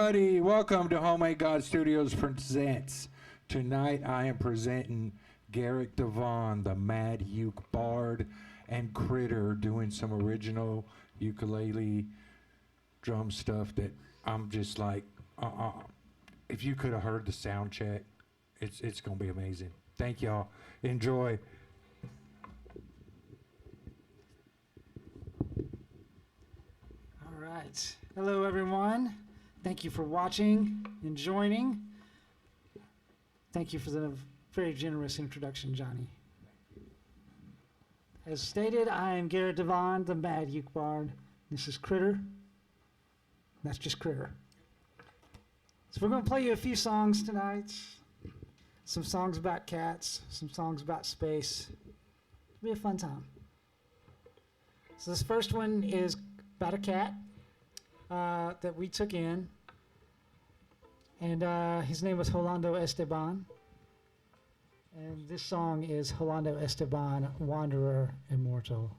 everybody. Welcome to Homemade God Studios Presents. Tonight I am presenting Garrett Devaughn, the Mad Uke-Bard, and Critter doing some original ukulele drum stuff that I'm just like, if you could have heard the sound check, it's going to be amazing. Thank y'all. Enjoy. All right. Hello, everyone. Thank you for watching and joining. Thank you for the very generous introduction, Johnny. As stated, I am Garrett Devaughn, the Mad Uke-Bard. This is Critter. That's just Critter. So we're going to play you a few songs tonight. Some songs about cats, some songs about space. It'll be a fun time. So this first one is about a cat that we took in. And his name was Rolando Esteban. And this song is Rolando Esteban, Wanderer Immortal.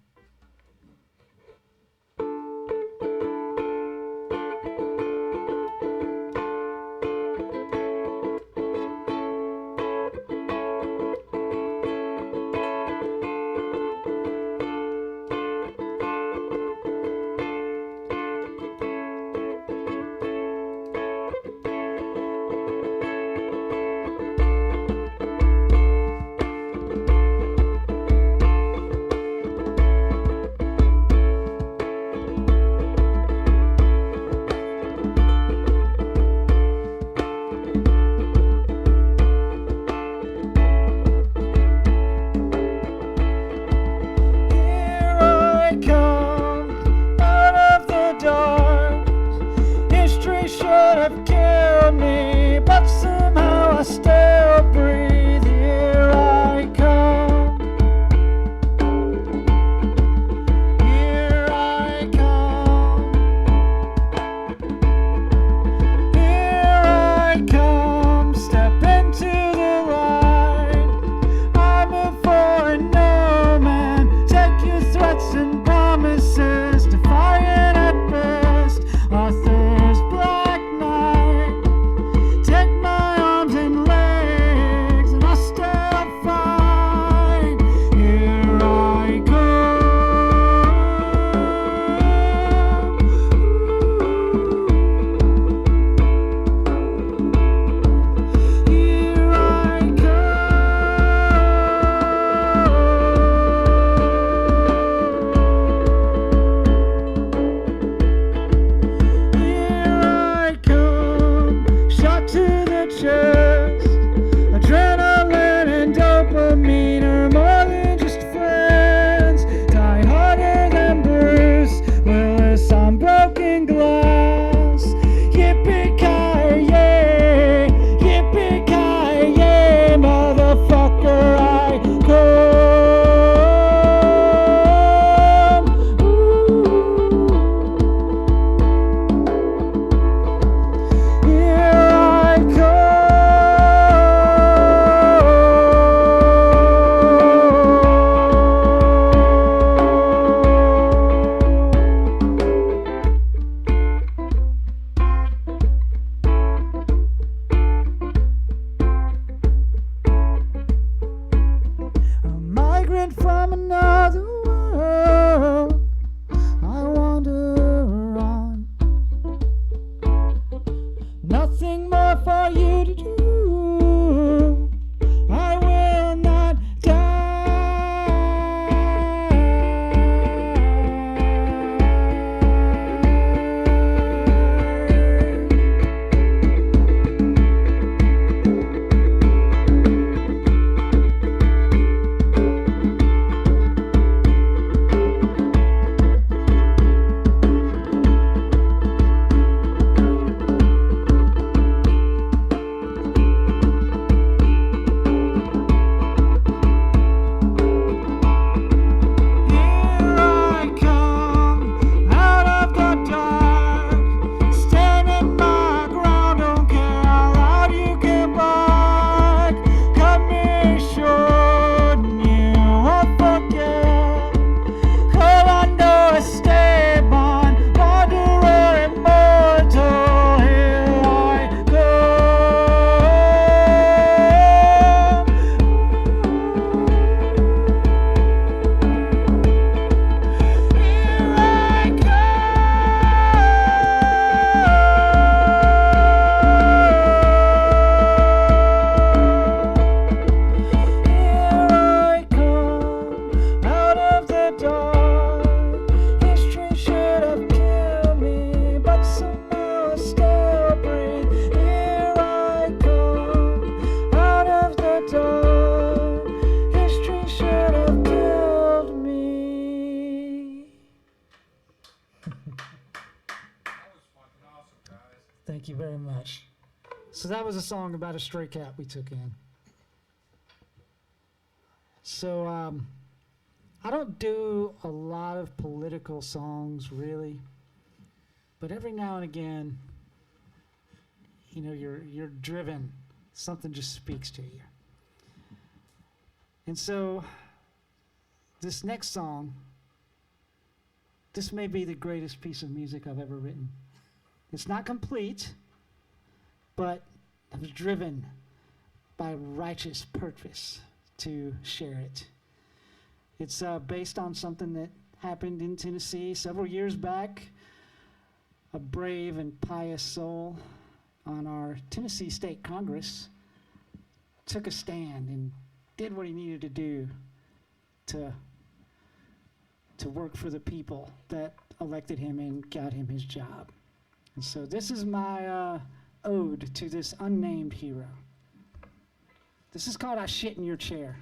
So that was a song about a stray cat we took in. So I don't do a lot of political songs really, but every now and again, you know, you're driven. Something just speaks to you. And so this next song, this may be the greatest piece of music I've ever written. It's not complete, but I was driven by righteous purpose to share it. It's based on something that happened in Tennessee several years back. A brave and pious soul on our Tennessee State Congress took a stand and did what he needed to do to work for the people that elected him and got him his job. And so this is my ode to this unnamed hero. This is called I Shit in Your Chair.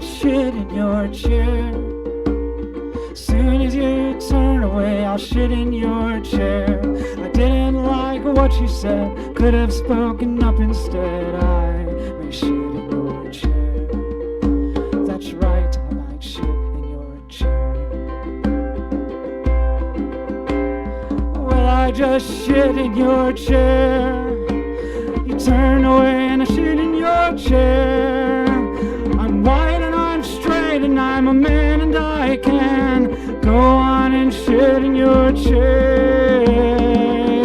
Shit in your chair. Soon as you turn away, I'll shit in your chair. I didn't like what you said, could have spoken up instead. I may shit in your chair. That's right, I might shit in your chair. Well, I just shit in your chair. You turn away and I shit in your chair. I'm white and I'm straight and I'm a man and I can go on and shit in your chair.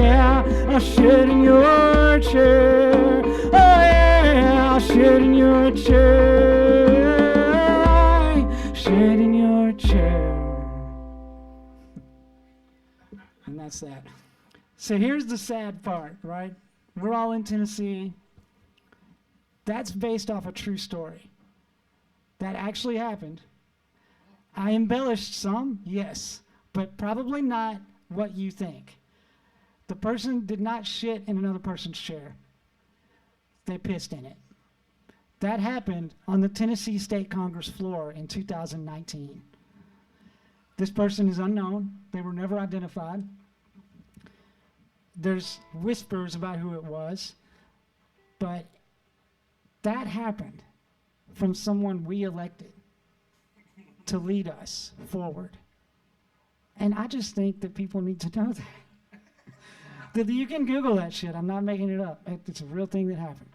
Yeah, I'll shit in your chair. Oh yeah, I'll shit in your chair. Shit in your chair. And that's that. So here's the sad part, right? We're all in Tennessee. That's based off a true story. That actually happened. I embellished some, yes, but probably not what you think. The person did not shit in another person's chair. They pissed in it. That happened on the Tennessee State Congress floor in 2019. This person is unknown. They were never identified. There's whispers about who it was, but that happened from someone we elected to lead us forward. And I just think that people need to know that. You can Google that shit. I'm not making it up. It's a real thing that happened.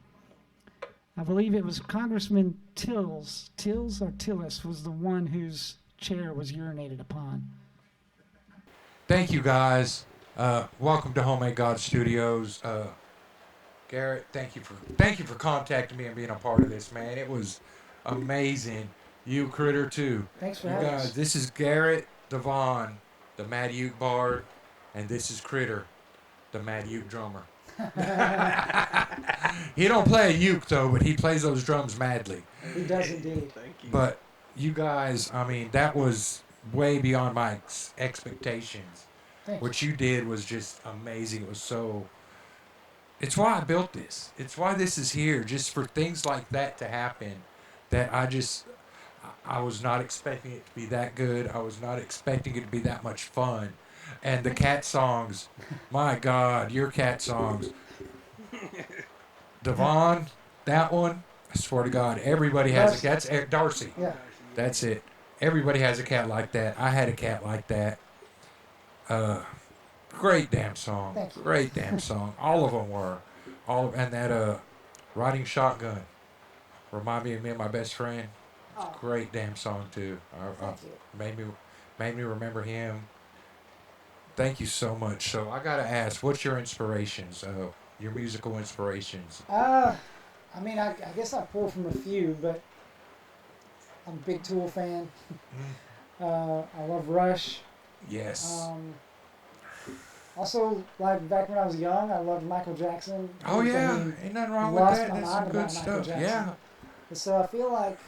I believe it was Congressman Tillis was the one whose chair was urinated upon. Thank you, guys. Welcome to Homemade God Studios. Garrett, thank you for contacting me and being a part of this, man. It was amazing. You Critter too. Thanks for you having guys. us. This is Garrett Devaughn, the Mad Uke-Bard, and this is Critter, the Mad Uke drummer. He don't play a uke though, but he plays those drums madly. He does indeed. Thank you. But you guys, I mean, that was way beyond my expectations. Thanks. What you did was just amazing. It was so. It's why I built this. It's why this is here, just for things like that to happen. That I was not expecting it to be that good. I was not expecting it to be that much fun. And the cat songs, my God, your cat songs. Devaughn, that one, I swear to God, everybody has a cat. That's Darcy. Yeah. That's it. Everybody has a cat like that. I had a cat like that. Great damn song. Thank you. Great damn song. All of them were. And that Riding Shotgun remind me of me and my best friend. Oh, Great damn song too. thank you. Made me remember him. Thank you so much. So I gotta ask, what's your inspirations? Your musical inspirations? I mean, I guess I pull from a few, but I'm a big Tool fan. I love Rush. Yes. Also, like back when I was young, I loved Michael Jackson. Oh which, I yeah, mean, ain't nothing wrong with lost that. my That's mind some good about Michael stuff. Jackson. Yeah. And so I feel like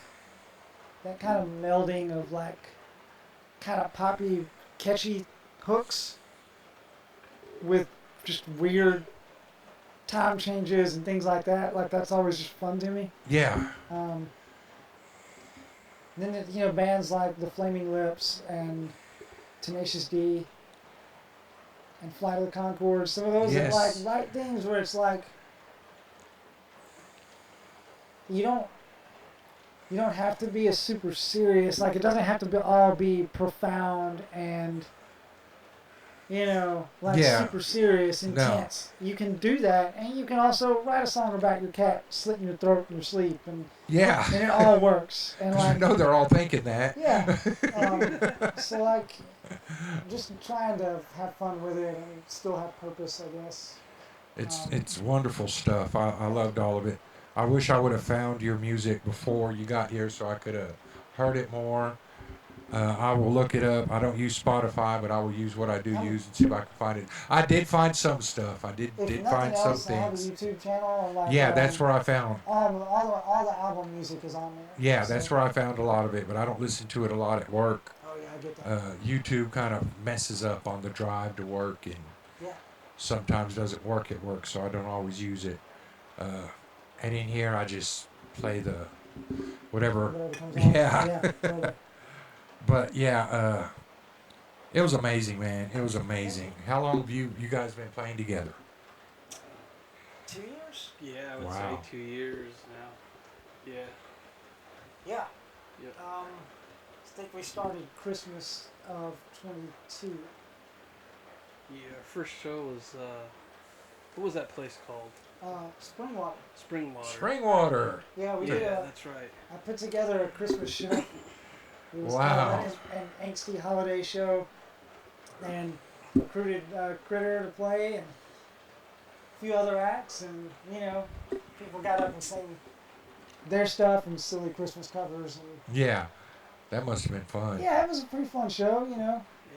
that kind of melding of like kind of poppy, catchy hooks with just weird time changes and things like that. Like that's always just fun to me. Yeah. Then bands like the Flaming Lips and Tenacious D and Flight of the Conchords. Some of those that like Yes. write things where it's like you don't have to be a super serious. Like it doesn't have to all be profound and like Yeah. super serious, No. intense. You can do that, and you can also write a song about your cat slitting your throat in your sleep, and Yeah. it all works. And 'Cause like, you know they're all thinking that. yeah. So like, just trying to have fun with it and still have purpose, I guess. It's wonderful stuff. I loved all of it. I wish I would have found your music before you got here so I could have heard it more. I will look it up. I don't use Spotify, but I will use what I do use and see if I can find it. I did find some stuff. I did If find nothing some else, I have a things. YouTube channel. And like, Yeah, that's where I found. all the album music is on there. Yeah, So- that's where I found a lot of it, but I don't listen to it a lot at work. Oh yeah, I get that. YouTube kind of messes up on the drive to work and Yeah. sometimes doesn't work at work, so I don't always use it. And in here, I just play the whatever. Whatever comes on. Yeah. Yeah. Totally. But yeah, it was amazing, man. It was amazing. How long have you guys been playing together? 2 years? Yeah, I would Wow. say 2 years now. Yeah. Yeah. Yep. I think we started Christmas of 22. Yeah, our first show was, what was that place called? Springwater. Springwater. Springwater. Yeah, we Yeah, did. that's right. I put together a Christmas show. It was Wow. kind of like an angsty holiday show, and recruited Critter to play and a few other acts, and people got up and sang their stuff and silly Christmas covers, and Yeah, that must have been fun. yeah, it was a pretty fun show.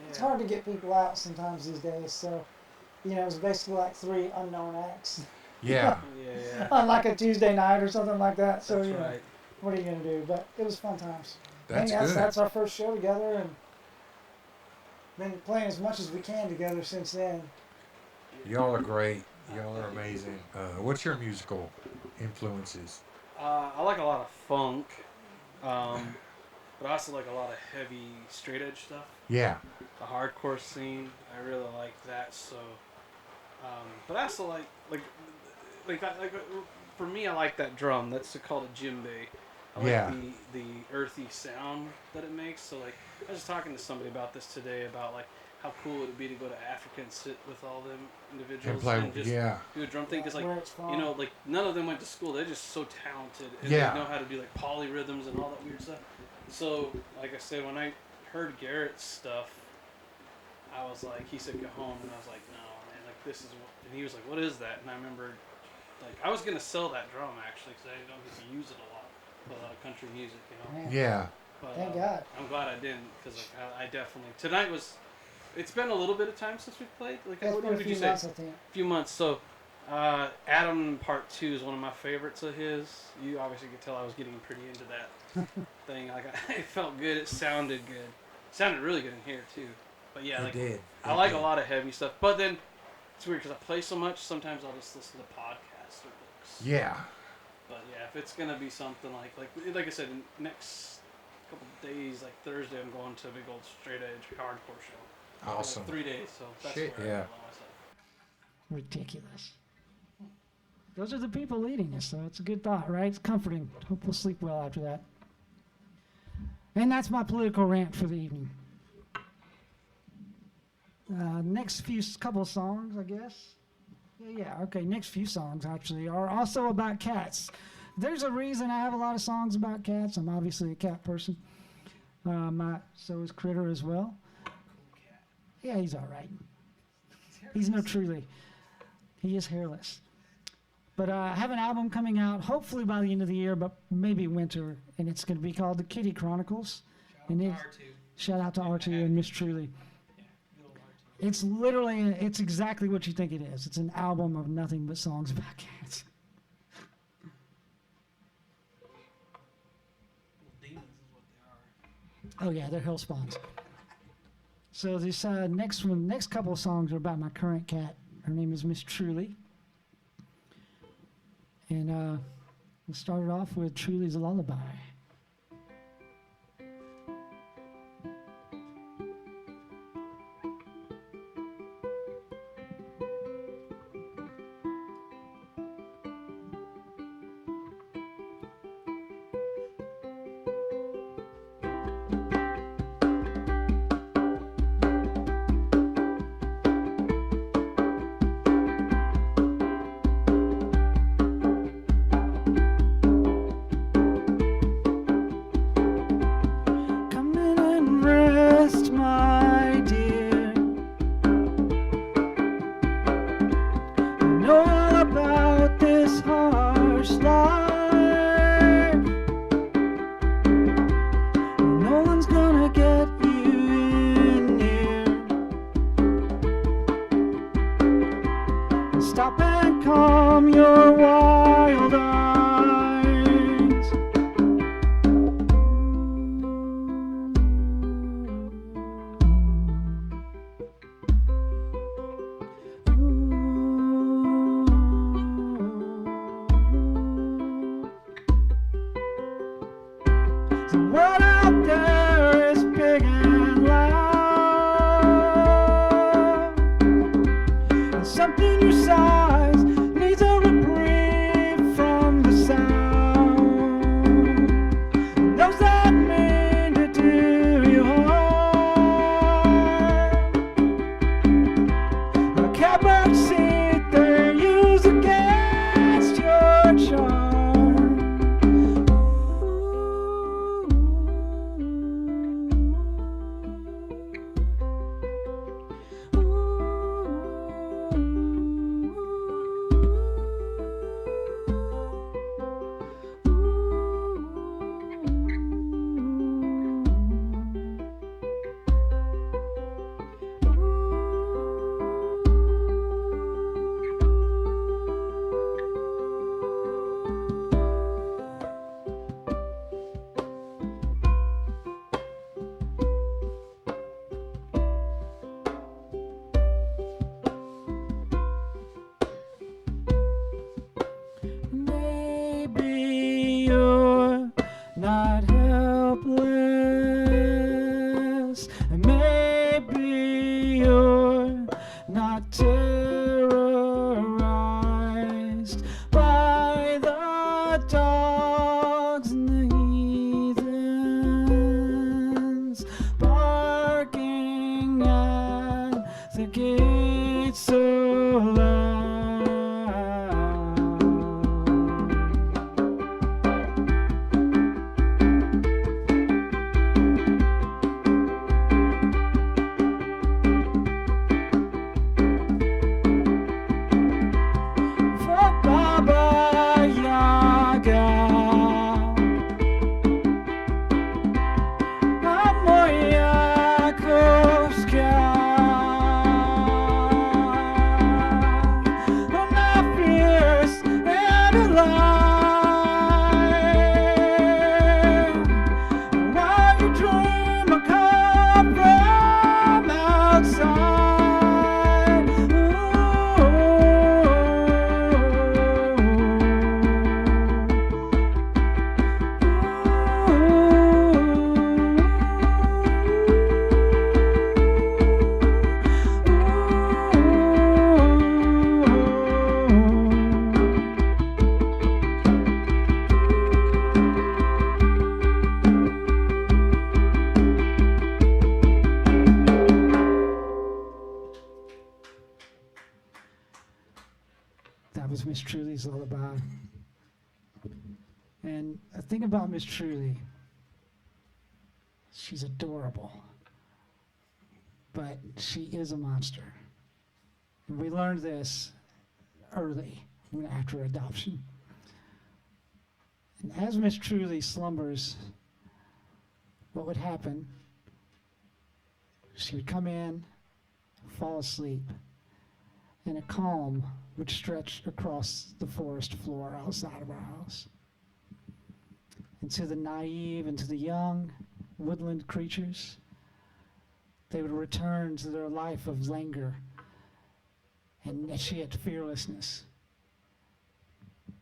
It's Yeah. hard to get people out sometimes these days, so it was basically like 3 unknown acts Yeah, Yeah. on like a Tuesday night or something like that. So That's right. what are you gonna do? But it was fun times. that's And good. that's our first show together, and been playing as much as we can together since then. Y'all are great. Y'all are amazing. What's your musical influences? I like a lot of funk, but I also like a lot of heavy straight edge stuff. Yeah, The hardcore scene, I really like that. So, but I also like for me, I like that drum. That's called a djembe. I like Yeah. the earthy sound that it makes. So like, I was talking to somebody about this today about like how cool it would be to go to Africa and sit with all them individuals and play. just Yeah, do a drum thing because like Where it's from. like none of them went to school. They're just so talented and Yeah. they know how to do like polyrhythms and all that weird stuff. So like I said, when I heard Garrett's stuff, I was like, he said Cajon, and I was like, no man, like this is what, and he was like, what is that? And I remember like I was gonna sell that drum actually because I didn't know he could use it a lot for a lot of country music, Man, yeah. But Thank God. I'm glad I didn't because like I definitely tonight was. It's been a little bit of time since we played. Like It's what been a did few you say? months, I think. Few months. So, Adam Part 2 is one of my favorites of his. You obviously could tell I was getting pretty into that thing. Like it felt good. It sounded good. It sounded really good in here too. But yeah, It like did. I like a lot of heavy stuff. But then it's weird because I play so much. Sometimes I'll just listen to podcasts or books. Yeah, But yeah, if it's gonna be something like I said, next couple of days, like Thursday, I'm going to a big old straight edge hardcore show. For, like, awesome. 3 days. So that's Shit, where yeah. I allow myself. Ridiculous. Those are the people leading us, so it's a good thought, right? It's comforting. Hope we'll sleep well after that. And that's my political rant for the evening. Next couple songs, I guess. Yeah, okay. Next few songs actually are also about cats. There's a reason I have a lot of songs about cats. I'm obviously a cat person. So is Critter as well. Yeah, he's all right. He's no truly. He is hairless. But I have an album coming out, hopefully by the end of the year, but maybe winter, and it's going to be called The Kitty Chronicles. Shout out to R2 and Miss Truly. It's literally, it's exactly what you think it is. It's an album of nothing but songs about cats. Demons is what they are. Oh yeah, they're hell spawns. So this next couple of songs are about my current cat. Her name is Miss Truly. And we'll start it off with Truly's Lullaby. Stop and calm your wild eyes. The world out there is big and loud, and something your size needs a reprieve from the sound. Those that mean to do you harm, a catbird seat they use against your charm. Maybe you're not helpless, and maybe you're not terrorized by the dogs and the heathens barking at the gates so loud. For Baba Yaga, Amoya Koska, I'm not fierce and alive. While you dream, I come from outside. That was Miss Truly's Lullaby. And the thing about Miss Truly, she's adorable, but she is a monster. And we learned this early, after adoption. And as Miss Truly slumbers, what would happen, she would come in, fall asleep, and a calm would stretch across the forest floor outside of our house. And to the naive and to the young woodland creatures, they would return to their life of languor and yet fearlessness.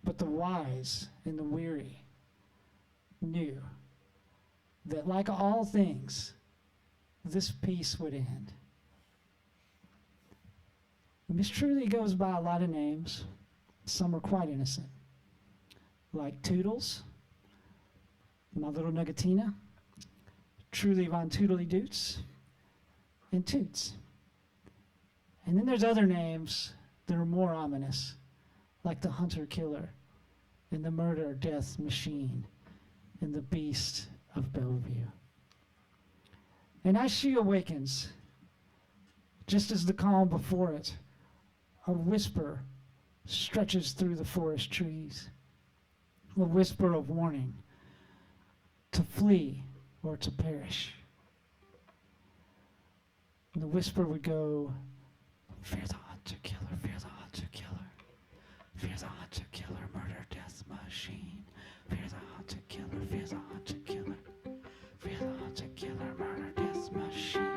But the wise and the weary knew that, like all things, this peace would end. Miss Truly goes by a lot of names. Some are quite innocent, like Toodles, My Little Nuggetina, Truly Von Toodly Doots, and Toots. And then there's other names that are more ominous, like the Hunter Killer, and the Murder Death Machine, and the Beast of Bellevue. And as she awakens, just as the calm before it, a whisper stretches through the forest trees, a whisper of warning to flee or to perish. And the whisper would go, fear the hunter killer, fear the hunter killer, fear the hunter killer, murder death machine, fear the hunter killer, fear the hunter killer, fear the hunter killer, murder death machine.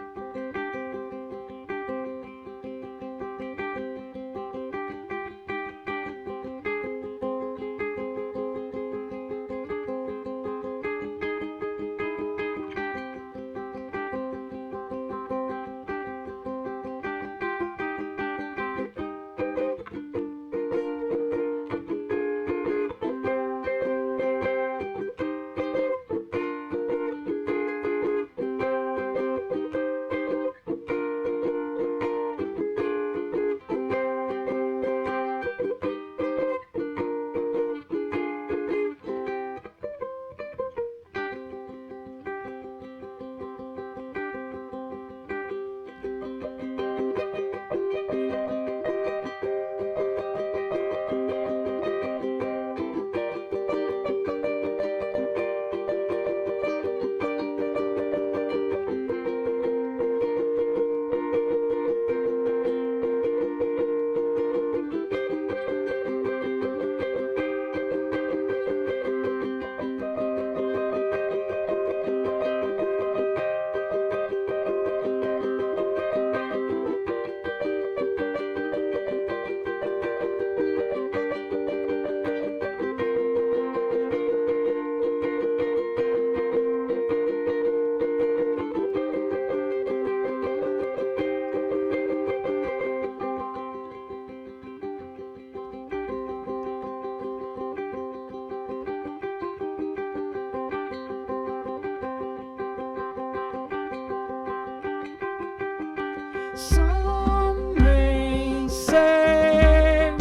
Some may say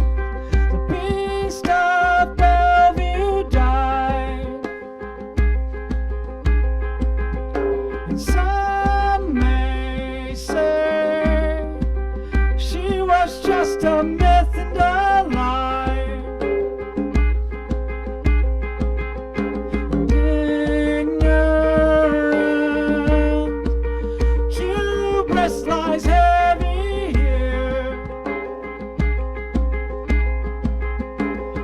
the beast of Bellevue died, and some may say she was just a myth and a lie. Ignorant hubris lies heavy here.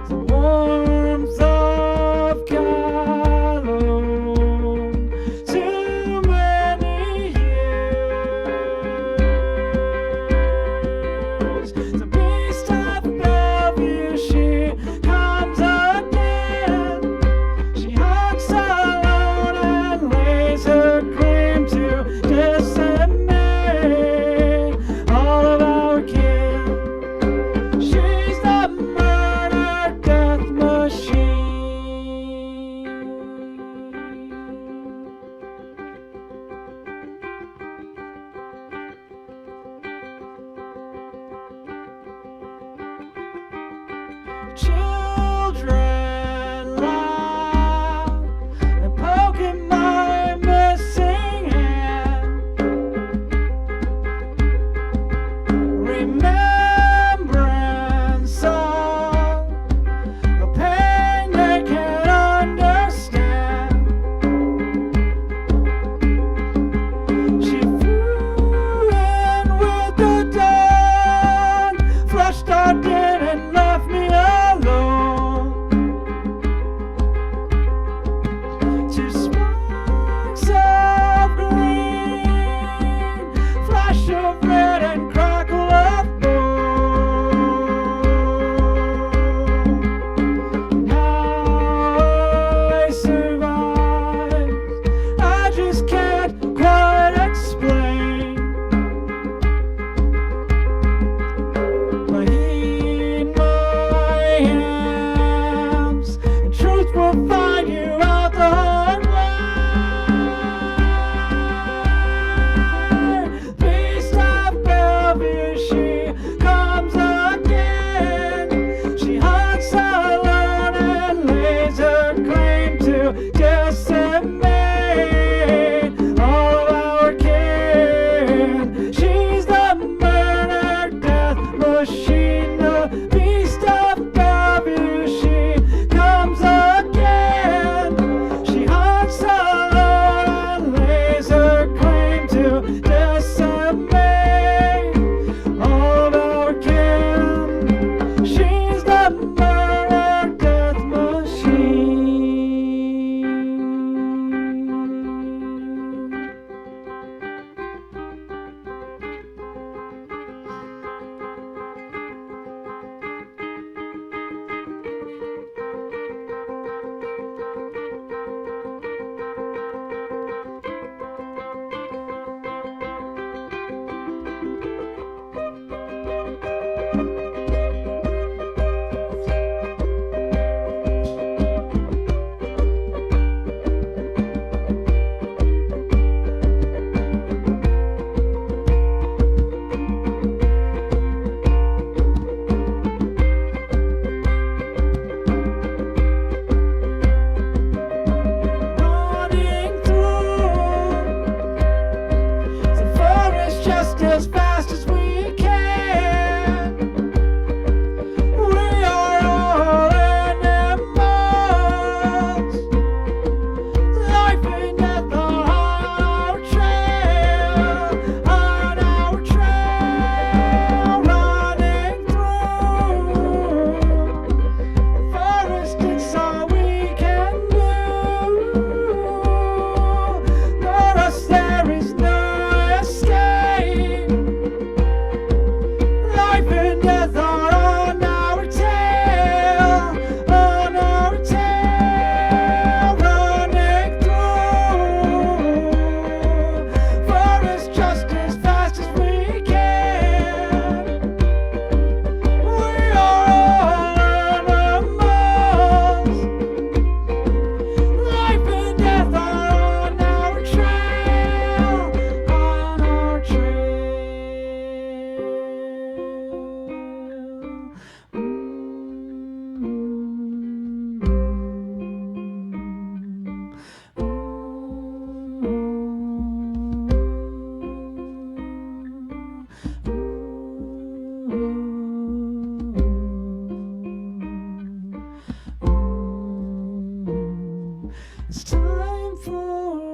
The warmth of Gallows, too many years. The beast of Bellevue, she comes again. She hunts alone and lays her claim to decimate all of our kin. She's the murder death machine. Children laugh and poke at my missing hand. Remembrance of the pain they can't understand. She flew in with the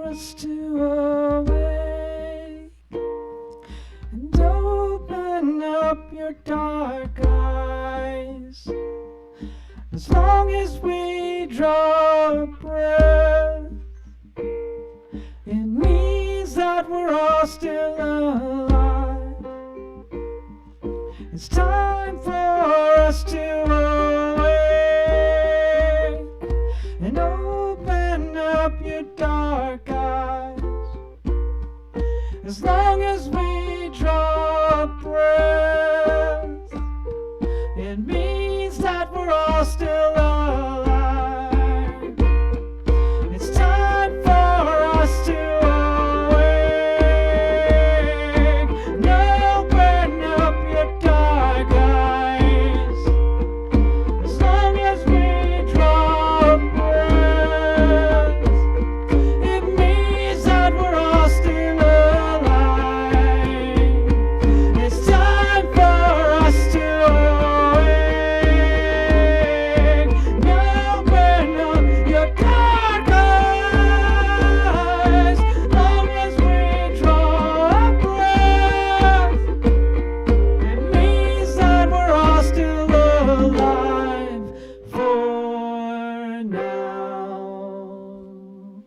us to awake and open up your dark eyes. As long as we draw a breath, it means that we're all still alive. It's time for us to awake and open up your dark eyes. As long as we draw a breath, it means that we're all still alive. It's time for us to awake and open up your dark eyes. As long as we draw a breath, it means that we're all still alive. It's time for us to awake and open up your dark eyes. Long as we draw a breath, it means that we're all still alive for now.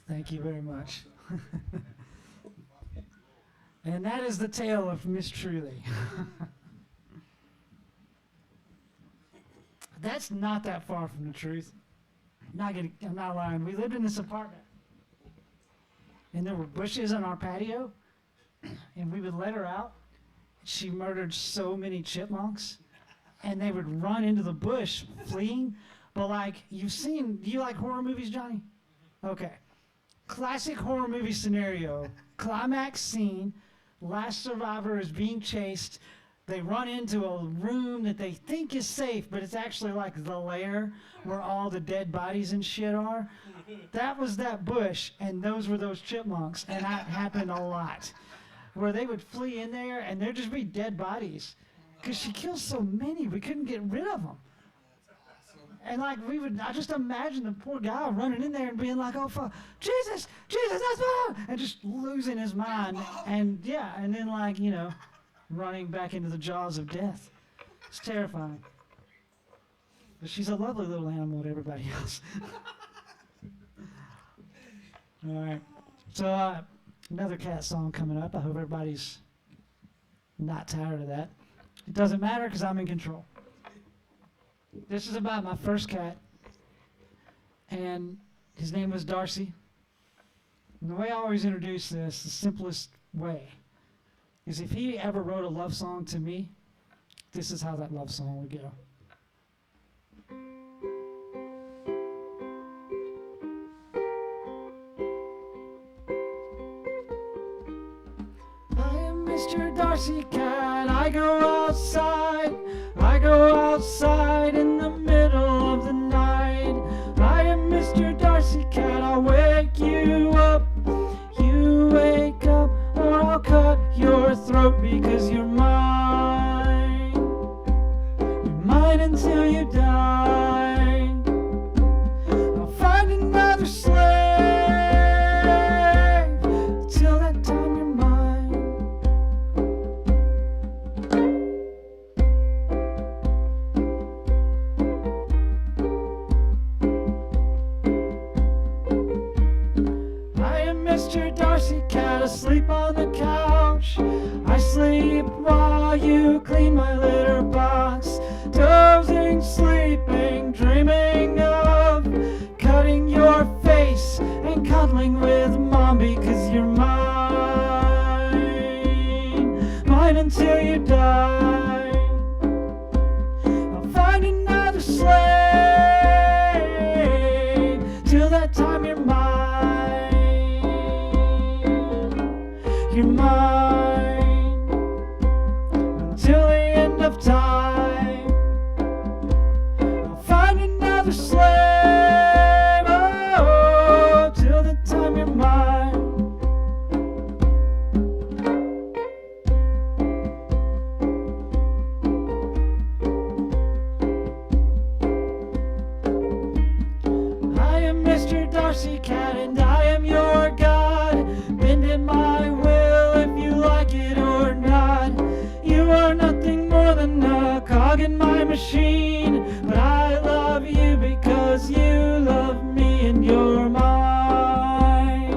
Thank you very much. And that is the tale of Miss Truly. That's not that far from the truth. I'm not lying. We lived in this apartment, and there were bushes on our patio, and we would let her out. She murdered so many chipmunks, and they would run into the bush fleeing. But like you've seen, do you like horror movies, Johnny? Okay. Classic horror movie scenario. Climax scene. Last survivor is being chased. They run into a room that they think is safe, but it's actually like the lair where all the dead bodies and shit are. That was that bush, and those were those chipmunks, and that happened a lot. Where they would flee in there, and there'd just be dead bodies. Because she kills so many, we couldn't get rid of them. And like I just imagine the poor guy running in there and being like, oh fuck, Jesus, that's mine, and just losing his mind. And yeah, and then like, running back into the jaws of death. It's terrifying. But she's a lovely little animal to everybody else. All right. So another cat song coming up. I hope everybody's not tired of that. It doesn't matter because I'm in control. This is about my first cat, and his name was Darcy. And the way I always introduce this, the simplest way, is if he ever wrote a love song to me, this is how that love song would go. I am Mr. Darcy Cat, I go outside in the middle of the night. I am Mr. Darcy Cat, I'll wake you up, you wake up, or I'll cut your throat because you're mine. You're mine until you die. I'll find another slave, till that time you're mine. Mr. Darcy Cat, asleep on the couch. I sleep while you clean my litter box. Dozing, sleeping, dreaming of cutting your face and cuddling with Mom because you're mine. Mine until you die. I'll find another slave. Till that time you're mine. You're mine until the end of time. I'll find another slave, oh, till the time you're mine. RC cat and I am your God, bending my will if you like it or not. You are nothing more than a cog in my machine, but I love you because you love me and you're mine.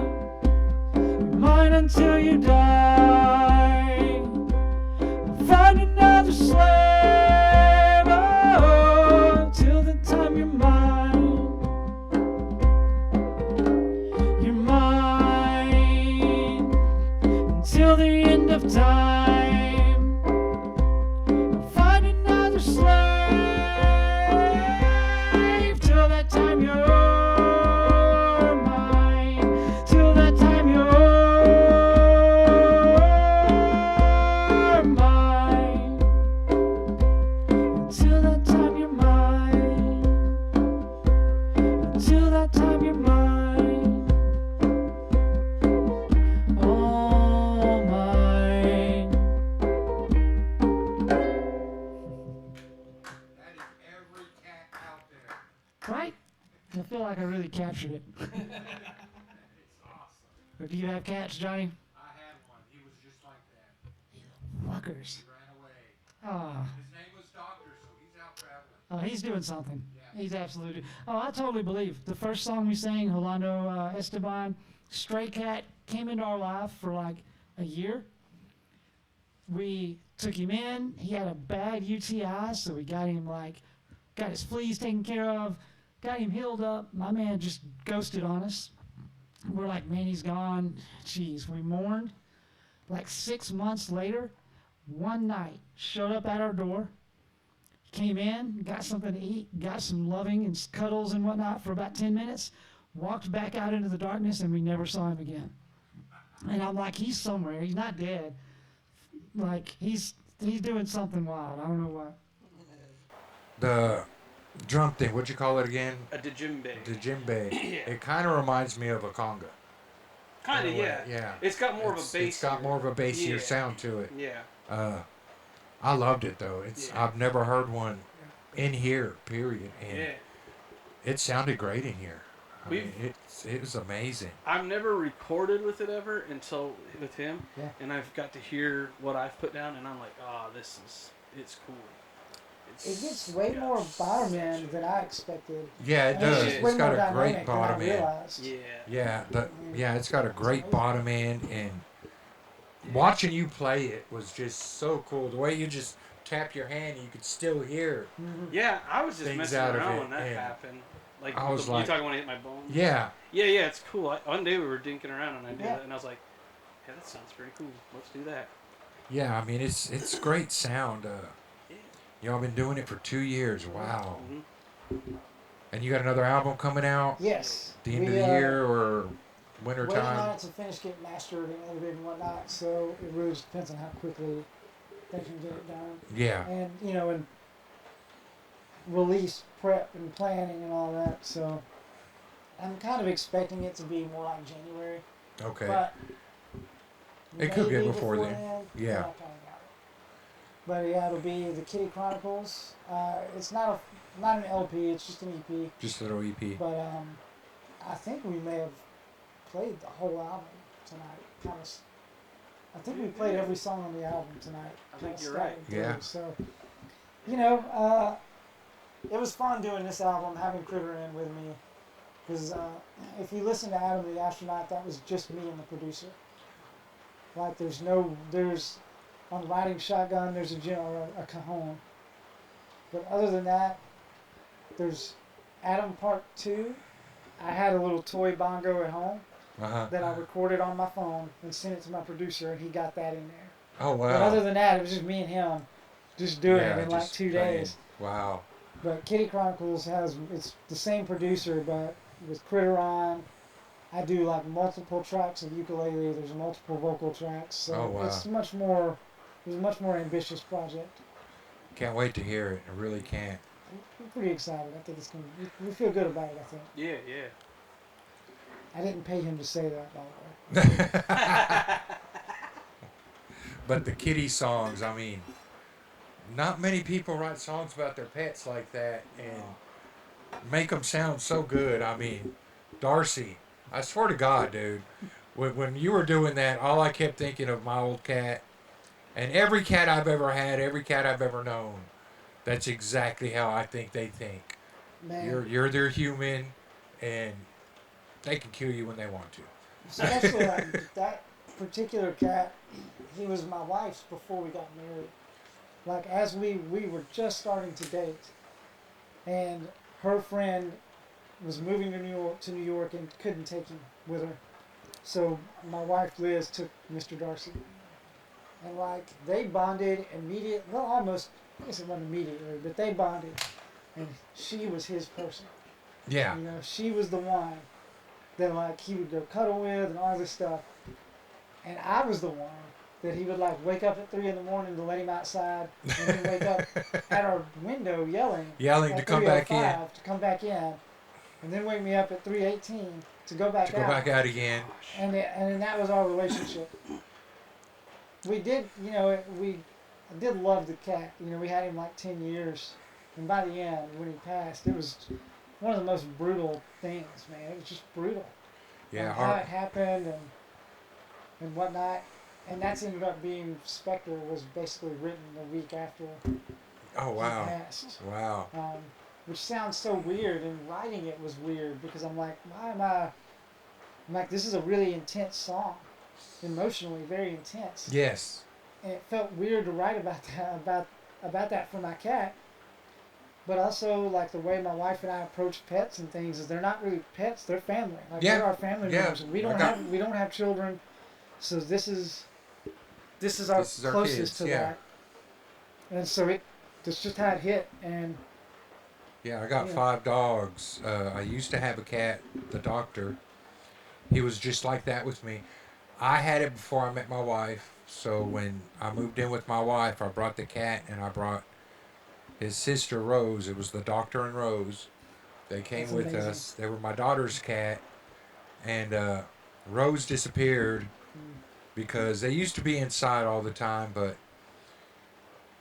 You're mine until you die. I'll find another slave, oh, till the time you're mine. You're mine until the end of time. I'll find another slave till that time you're mine. Till that time you're mine. Until that time you're mine. Until that time you're mine. All mine. That is every cat out there. Right? I feel like I really captured it. It's awesome. But do you have cats, Johnny? I had one. He was just like that. Fuckers. He ran away. Oh, His name was Doctor, so he's out traveling. he's doing something. Yeah. He's absolutely. Oh, I totally believe. The first song we sang, Rolando Esteban, Stray Cat, came into our life for like a year. We took him in. He had a bad UTI, so we got him got his fleas taken care of, got him healed up. My man just ghosted on us. We're like, man, he's gone. Jeez, we mourned. Like 6 months later, one night, showed up at our door, came in, got something to eat, got some loving and cuddles and whatnot for about 10 minutes, walked back out into the darkness, and we never saw him again. And I'm like, he's somewhere. He's not dead. Like, he's doing something wild. I don't know what. The drum thing, what'd you call it again? A djembe. The djembe. Yeah. It kind of reminds me of a conga. Kind of, in a way, yeah. Yeah. It's got more of a bass. It's got more of a bassier Yeah. sound to it. Yeah. I loved it though. Yeah. I've never heard one in here, period. And Yeah. it sounded great in here. I We've- mean, it was amazing. I've never recorded with it ever until with him, Yeah. and I've got to hear what I've put down, and I'm like, oh, it's cool. It gets way more bottom end than I expected. Yeah, it And does. It's, Yeah. just way It's got more a great dynamic than I bottom end. realized. Yeah. Yeah, it's got a great bottom end, and watching you play it was just so cool. The way you just tap your hand, you could still hear. Yeah, I was just Things messing out of around it, when that and happened. Like, I was you like- talking when I hit my bone? Yeah, Yeah, it's cool. One day we were dinking around and I did Yeah. that, and I was like, yeah, that sounds pretty cool. Let's do that. yeah. I mean, it's great sound. Yeah. Y'all been doing it for 2 years. Wow. Mhm. And you got another album coming out Yes. the end of We, the year or winter Waiting on time? it to finish getting mastered and edited and whatnot, so it really just depends on how quickly they can get it done. Yeah, And, and release prep and planning and all that, so I'm kind of expecting it to be more like January. okay. But It could be maybe before then. Yeah. I kinda doubt it. But yeah, it'll be the Kitty Chronicles. It's not an LP, it's just an EP. Just a little E EP. But I think we may have played the whole album tonight. I think we played every song on the album tonight. I think Kinda you're right. scattered through. Yeah. So, it was fun doing this album, having Critter in with me. Because if you listen to Adam the Astronaut, that was just me and the producer. Like, on Riding Shotgun, there's a cajon. But other than that, there's Adam Part 2. I had a little toy bongo at home Uh-huh. that I recorded on my phone and sent it to my producer, and he got that in there. Oh, But other wow. than that, it was just me and him just doing Yeah, it in like just 2 playing. days. Wow. But Kitty Chronicles it's the same producer, but with Critter on, I do like multiple tracks of ukulele. There's multiple vocal tracks, so Oh, wow. it's a much more ambitious project. Can't wait to hear it. I really can't. I'm pretty excited. I think it's gonna. We feel good about it. I think. Yeah, yeah. I didn't pay him to say that, by the way. But the kitty songs, I mean, not many people write songs about their pets like that and make them sound so good. I mean, Darcy, I swear to God, dude, when you were doing that, all I kept thinking of my old cat, and every cat I've ever had, every cat I've ever known. That's exactly how I think they think. Man, You're their human, and they can kill you when they want to. especially like that particular cat, he was my wife's before we got married. Like as we were just starting to date, and her friend was moving to New York and couldn't take him with her. So my wife Liz took Mr. Darcy, and like they bonded immediately. Well, almost. I guess it wasn't immediately, but they bonded, and she was his person. Yeah. You know, she was the one that like he would go cuddle with and all this stuff, and I was the one that he would like wake up at 3 in the morning to let him outside, and then wake up at our window yelling Yelling at to come back in. 3:05 to come back in, and then wake me up at 3:18 to go back To go out. back out again. And that was our relationship. We did, you know, I did love the cat. You know, we had him like 10 years, and by the end, when he passed, it was one of the most brutal things, man. It was just brutal. Yeah. And how it happened and whatnot. And that's ended up being Spectre was basically written a week after Oh he wow. passed. Wow. Which sounds so weird, and writing it was weird because I'm like, I'm like, this is a really intense song, emotionally very intense. Yes. And it felt weird to write about that about that for my cat. But also like the way my wife and I approach pets and things is they're not really pets, they're family. Like Yeah. they're our family Yeah. members. We don't have children, so this is our This is our closest kids, to yeah. that. And so that's just how it hit. And Yeah, I got Yeah. 5 dogs. I used to have a cat, the doctor. He was just like that with me. I had it before I met my wife. So when I moved in with my wife, I brought the cat and I brought his sister Rose. It was the doctor and Rose. They came That's with amazing. us. They were my daughter's cat. And Rose disappeared because they used to be inside all the time, but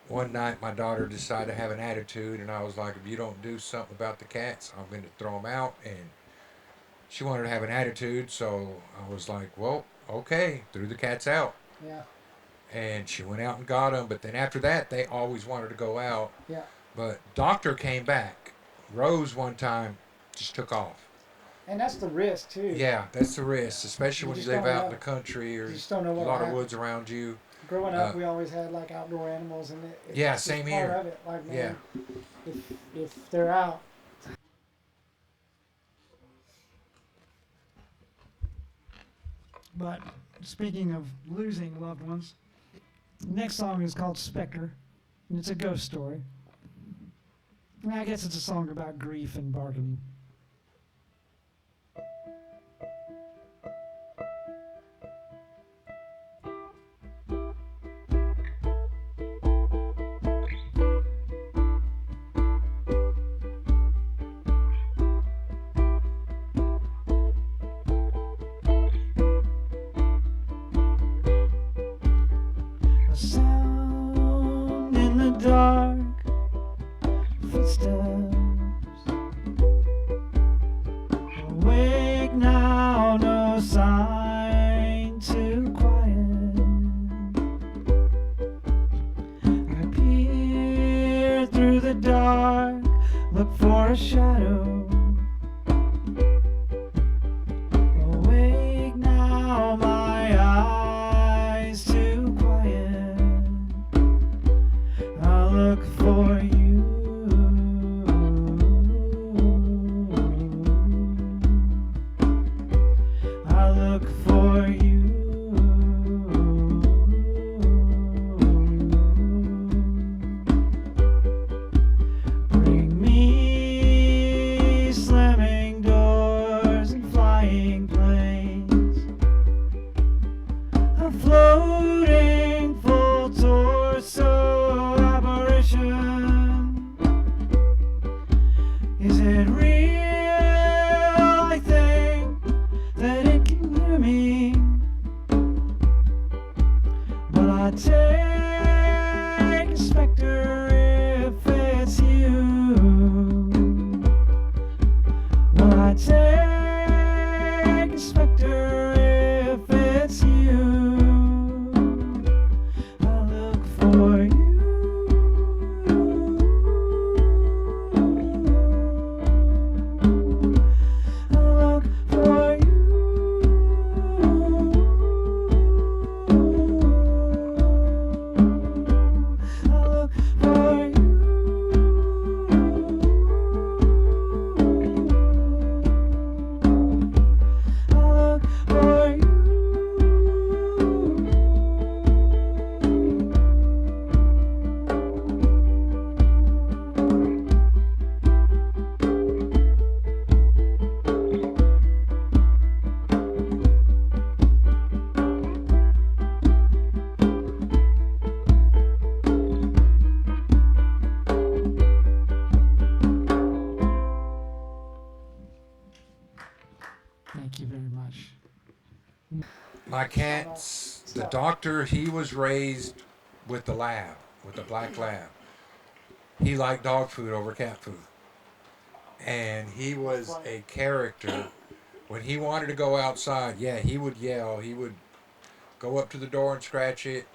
one night my daughter decided to have an attitude, and I was like, if you don't do something about the cats, I'm going to throw them out. And she wanted to have an attitude, so I was like, well, okay, threw the cats out. yeah, And she went out and got them, but then after that, they always wanted to go out. yeah. But Doctor came back. Rose one time just took off. And that's the risk too. Yeah, that's the risk, especially You when you just live don't out know. in the country or You just don't know a what lot of happened. woods around you. Growing up, we always had like outdoor animals, and it's Yeah, just same part here. of it. Like, man, if they're out, but speaking of losing loved ones, the next song is called Spectre, and it's a ghost story. And I guess it's a song about grief and bargaining. A sound in the dark, footsteps. Awake now, no sign to quiet. I peer through the dark, look for a shadow. Awake now, my eyes to quiet. I look for you. I look for you. Bring me Thank you very much. My cat's, the doctor, he was raised with the lab, with the black lab. He liked dog food over cat food. And he was a character. When he wanted to go outside, yeah, he would yell. He would go up to the door and scratch it.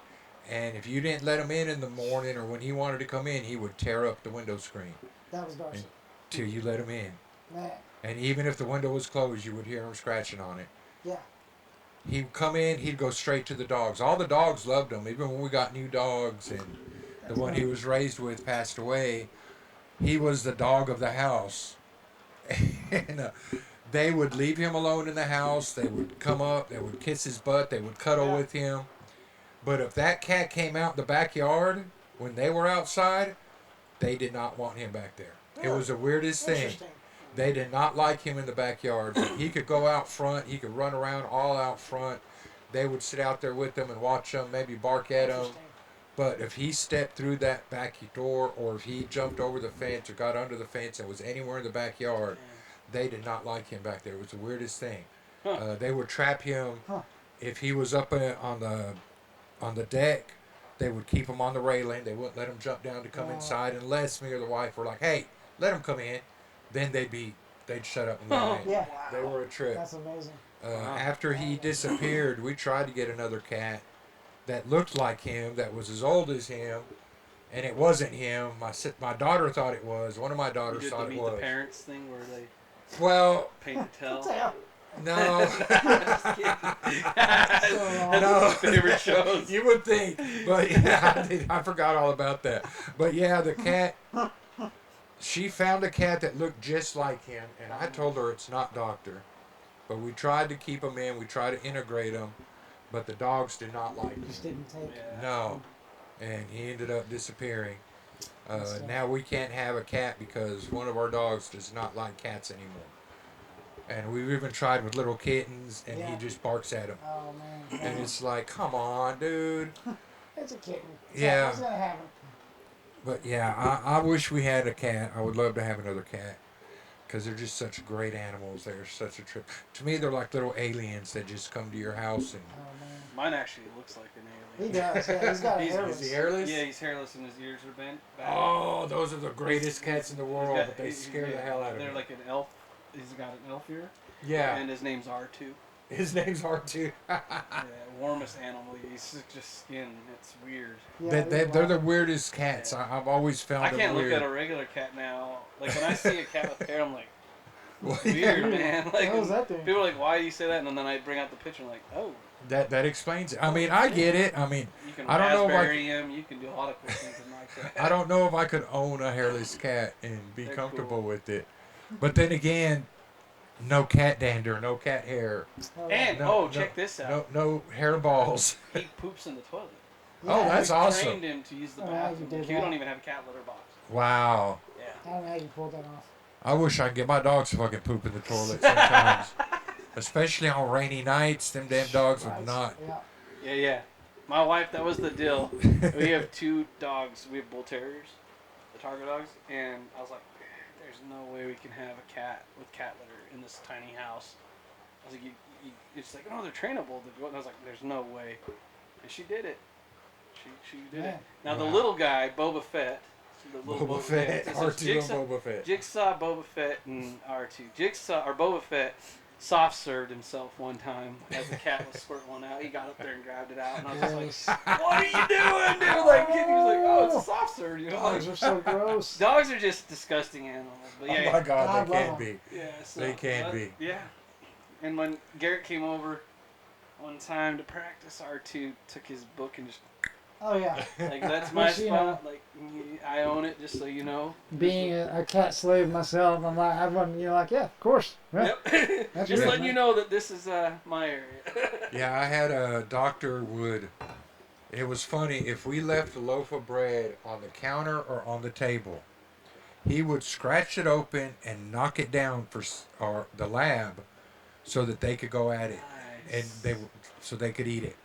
And if you didn't let him in the morning or when he wanted to come in, he would tear up the window screen That was Darcy. till you let him in. Man, And even if the window was closed, you would hear him scratching on it. yeah. He'd come in, he'd go straight to the dogs. All the dogs loved him, even when we got new dogs and the one he was raised with passed away. He was the dog of the house. And they would leave him alone in the house. They would come up, they would kiss his butt, they would cuddle with him. But if that cat came out in the backyard when they were outside, they did not want him back there. It was the weirdest thing. Interesting. They did not like him in the backyard. But he could go out front. He could run around all out front. They would sit out there with them and watch them, maybe bark at him. Interesting. But if he stepped through that back door or if he jumped over the fence or got under the fence and was anywhere in the backyard, they did not like him back there. It was the weirdest thing. They would trap him. If he was up on the deck, they would keep him on the railing. They wouldn't let him jump down to come inside unless me or the wife were like, hey, let him come in. Then they'd shut up and let him in. Yeah. They were a trip. That's amazing. After he disappeared, we tried to get another cat that looked like him, that was as old as him, and it wasn't him. My daughter thought it was. One of my daughters You did thought the it Meet was. the Parents thing where they Well, paint the tail. Damn. no. Just kidding. That's No. one of my favorite shows. You would think, but yeah, I forgot all about that. But yeah, the cat. She found a cat that looked just like him, and I told her it's not Doctor. But we tried to keep him in. We tried to integrate him, but the dogs did not like him. Just didn't take. Yeah. No, and he ended up disappearing. Now we can't have a cat because one of our dogs does not like cats anymore. And we've even tried with little kittens, and he just barks at them. Oh man. And it's like, come on, dude. It's a kitten. Yeah. What's gonna happen? But yeah, I wish we had a cat. I would love to have another cat because they're just such great animals. They're such a trip. To me, they're like little aliens that just come to your house and. Oh man. Mine actually looks like an He alien. does. Yeah, he's got He's- hairless. Is he hairless? Yeah, he's hairless and his ears are bent back. Oh, those are the greatest cats in the world, He's got- but they he's- scare the yeah, hell out of me. They're like an elf. He's got an elf ear. Yeah, And his name's R2. his name's hard too. Yeah, warmest animal. He's just skin. It's weird. Yeah, They're the weirdest cats. I've always found I them can't weird. look at a regular cat now. Like when I see a cat with hair, I'm like, Well, weird, man. What Like the hell's that thing? people are like, why do you say that? And then I bring out the picture, and like, oh, that explains it. I mean, I get it. I mean, you can I don't know if I raspberry him. You can do a lot of cool things in my cat. I don't know if I could own a hairless cat and be They're comfortable cool. with it. But then again, no cat dander, no cat hair, And No, check this out. no hair balls. He poops in the toilet. Oh, that's We awesome. trained him to use the Oh, you bathroom. did We that. don't even have a cat litter box. Wow. Yeah. I don't know how you pulled that off. I wish I could get my dogs to fucking poop in the toilet sometimes. Especially on rainy nights, them damn dogs would not. Yeah. Yeah. My wife, that was the deal. We have 2 dogs. We have bull terriers, the Targa dogs, and I was like, there's no way we can have a cat with cat litter in this tiny house. I was like, it's like, oh, they're trainable. And I was like, there's no way. And she did it. She did it. Now the Wow. little guy, Boba Fett. The little Boba Fett, it's R2 and Jigsaw, Boba Fett. Jigsaw, Boba Fett, and R2. Jigsaw or Boba Fett soft served himself one time as the cat was squirting one out. He got up there and grabbed it out, and I was just like, "What are you doing, dude?" Like, he was like, "Oh, it's a soft serve." You know, Dogs like, are so gross. dogs are just disgusting animals. But yeah, Oh my God, I they love can 'em. be. yeah, so, They can be. Yeah, and when Garrett came over one time to practice, R2 took his book and just Oh yeah. like, that's my Which, you spot. Like, I own it, just so you know. Being a cat slave myself, I'm like, everyone, you're like, yeah, of course. Yeah. Yep. That's Just right. letting you know that this is my area. Yeah, I had a doctor would. It was funny if we left a loaf of bread on the counter or on the table, he would scratch it open and knock it down for the lab, so that they could go at it and so they could eat it.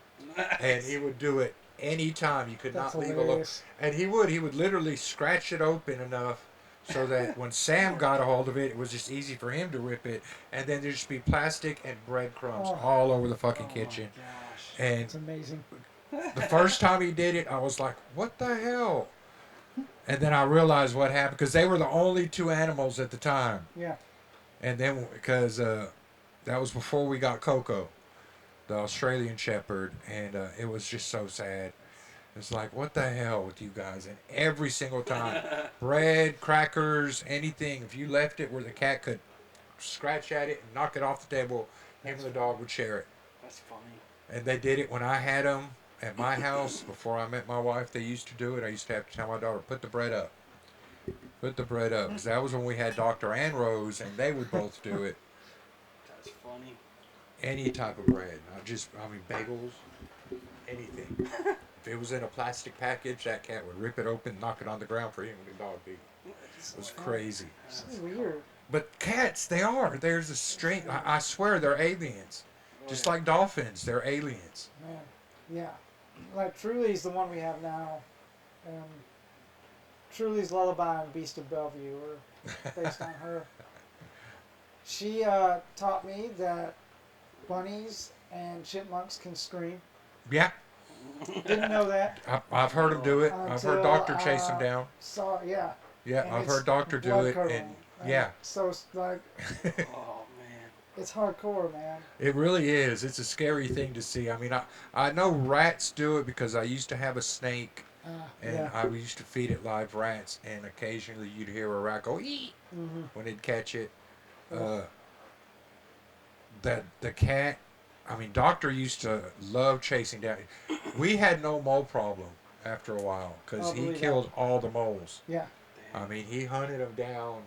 And he would do it anytime. You could That's not leave a loaf. hilarious. And he would literally scratch it open enough so that when Sam got a hold of it, it was just easy for him to rip it, and then there'd just be plastic and breadcrumbs Oh. all over the fucking Oh kitchen. my gosh. And It's amazing. the first time he did it, I was like, "What the hell?" And then I realized what happened because they were the only two animals at the time. Yeah. And then because that was before we got Coco, the Australian Shepherd, and it was just so sad. It's like, what the hell with you guys? And every single time, bread, crackers, anything, if you left it where the cat could scratch at it and knock it off the table, him and the dog would share it. That's funny. And they did it when I had them at my house before I met my wife. They used to do it. I used to have to tell my daughter, put the bread up. Put the bread up. Because that was when we had Dr. and Rose, and they would both do it. That's funny. Any type of bread. I mean, bagels, anything. If it was in a plastic package, that cat would rip it open, knock it on the ground for him and the dog eat. It was crazy. So weird. But cats, they are. There's a string. I swear they're aliens. Just like dolphins, they're aliens. Man. Yeah. Like Truly's the one we have now. Truly's Lullaby and Beast of Bellevue are based on her. She taught me that bunnies and chipmunks can scream. Yeah, Didn't know that. I've heard them do it. I've heard Doctor chase them down. Yeah. Yeah, And I've it's heard Doctor do blood it. curdling. And yeah, So it's like Oh man. it's hardcore, man. it really is. It's a scary thing to see. I mean, I know rats do it because I used to have a snake. And Yeah. I used to feed it live rats, and occasionally you'd hear a rat go "eat" when it'd catch it. The cat, I mean, Doctor used to love chasing down. We had no mole problem after a while because Oh, he believe killed all the moles. Yeah. I mean, he hunted them down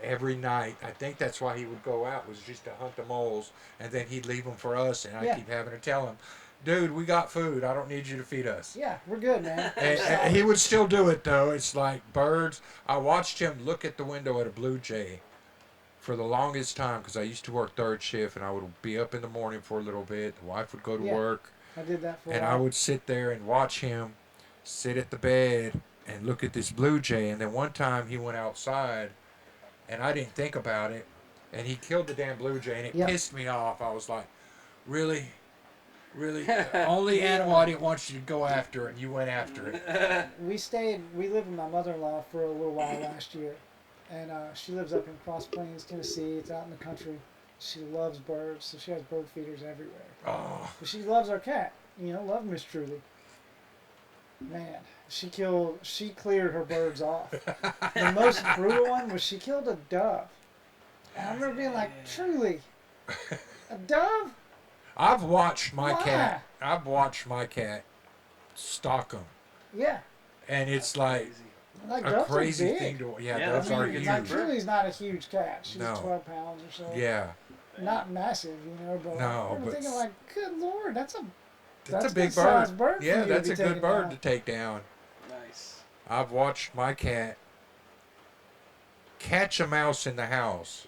every night. I think that's why he would go out, was just to hunt the moles, and then he'd leave them for us, and I Yeah. keep having to tell him, dude, we got food. I don't need you to feed us. Yeah, we're good, man. And he would still do it, though. It's like birds. I watched him look at the window at a blue jay for the longest time because I used to work third shift, and I would be up in the morning for a little bit. The wife would go to Yeah. work, I did that for a and while. I would sit there and watch him sit at the bed and look at this blue jay. And then one time he went outside, and I didn't think about it, and he killed the damn blue jay, and it Yep. pissed me off. I was like, really? Really? The only animal I didn't want you to go after, and you went after it. We lived with my mother-in-law for a little while last year, and she lives up in Cross Plains, Tennessee. It's out in the country. She loves birds, so she has bird feeders everywhere. Oh, But she loves our cat. Love Miss Truly. Man, she cleared her birds off. The most brutal one was she killed a dove. And I remember being like, Truly, a dove? I've watched my Why? cat. I've watched my cat stalk them, Yeah. and it's like Crazy. Like a doves crazy are big. thing to. Yeah, Yeah, doves that's are a good huge. Like Truly's not a huge cat. She's No. 12 pounds or so. Yeah, Not massive, but No, I'm but thinking like, good lord, that's a that's a good big sized bird. bird. Yeah, for you to that's be a good taking bird down. to take down. Nice. I've watched my cat catch a mouse in the house.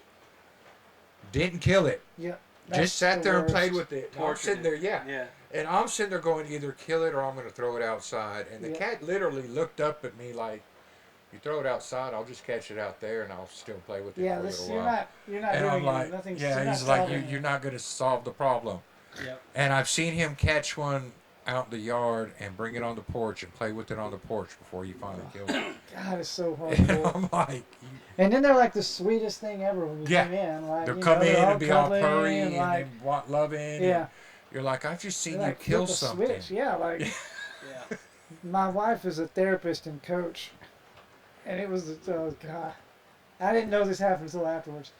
Didn't kill it. Yeah. Just sat there and played with. with it. I'm Tortured sitting it. there, yeah. Yeah. And I'm sitting there going, either kill it or I'm going to throw it outside. And the Yeah. cat literally looked up at me like, you throw it outside, I'll just catch it out there and I'll still play with it Yeah, for a this little you're while. not And doing I'm like, nothing. yeah, you're he's not like, solving it. you're not going to solve the problem. Yep. And I've seen him catch one out in the yard and bring it on the porch and play with it on the porch before he finally killed it. God, it's so And hardcore. I'm like, And then they're like the sweetest thing ever when you Yeah. come in. Like, they'll you come know, in they're and be all cuddly purry and and like, then want loving. yeah. And you're like, I've just seen They, you like, kill flip a something. switch. Yeah, like Yeah. my wife is a therapist and coach, and it was oh god, I didn't know this happened until afterwards.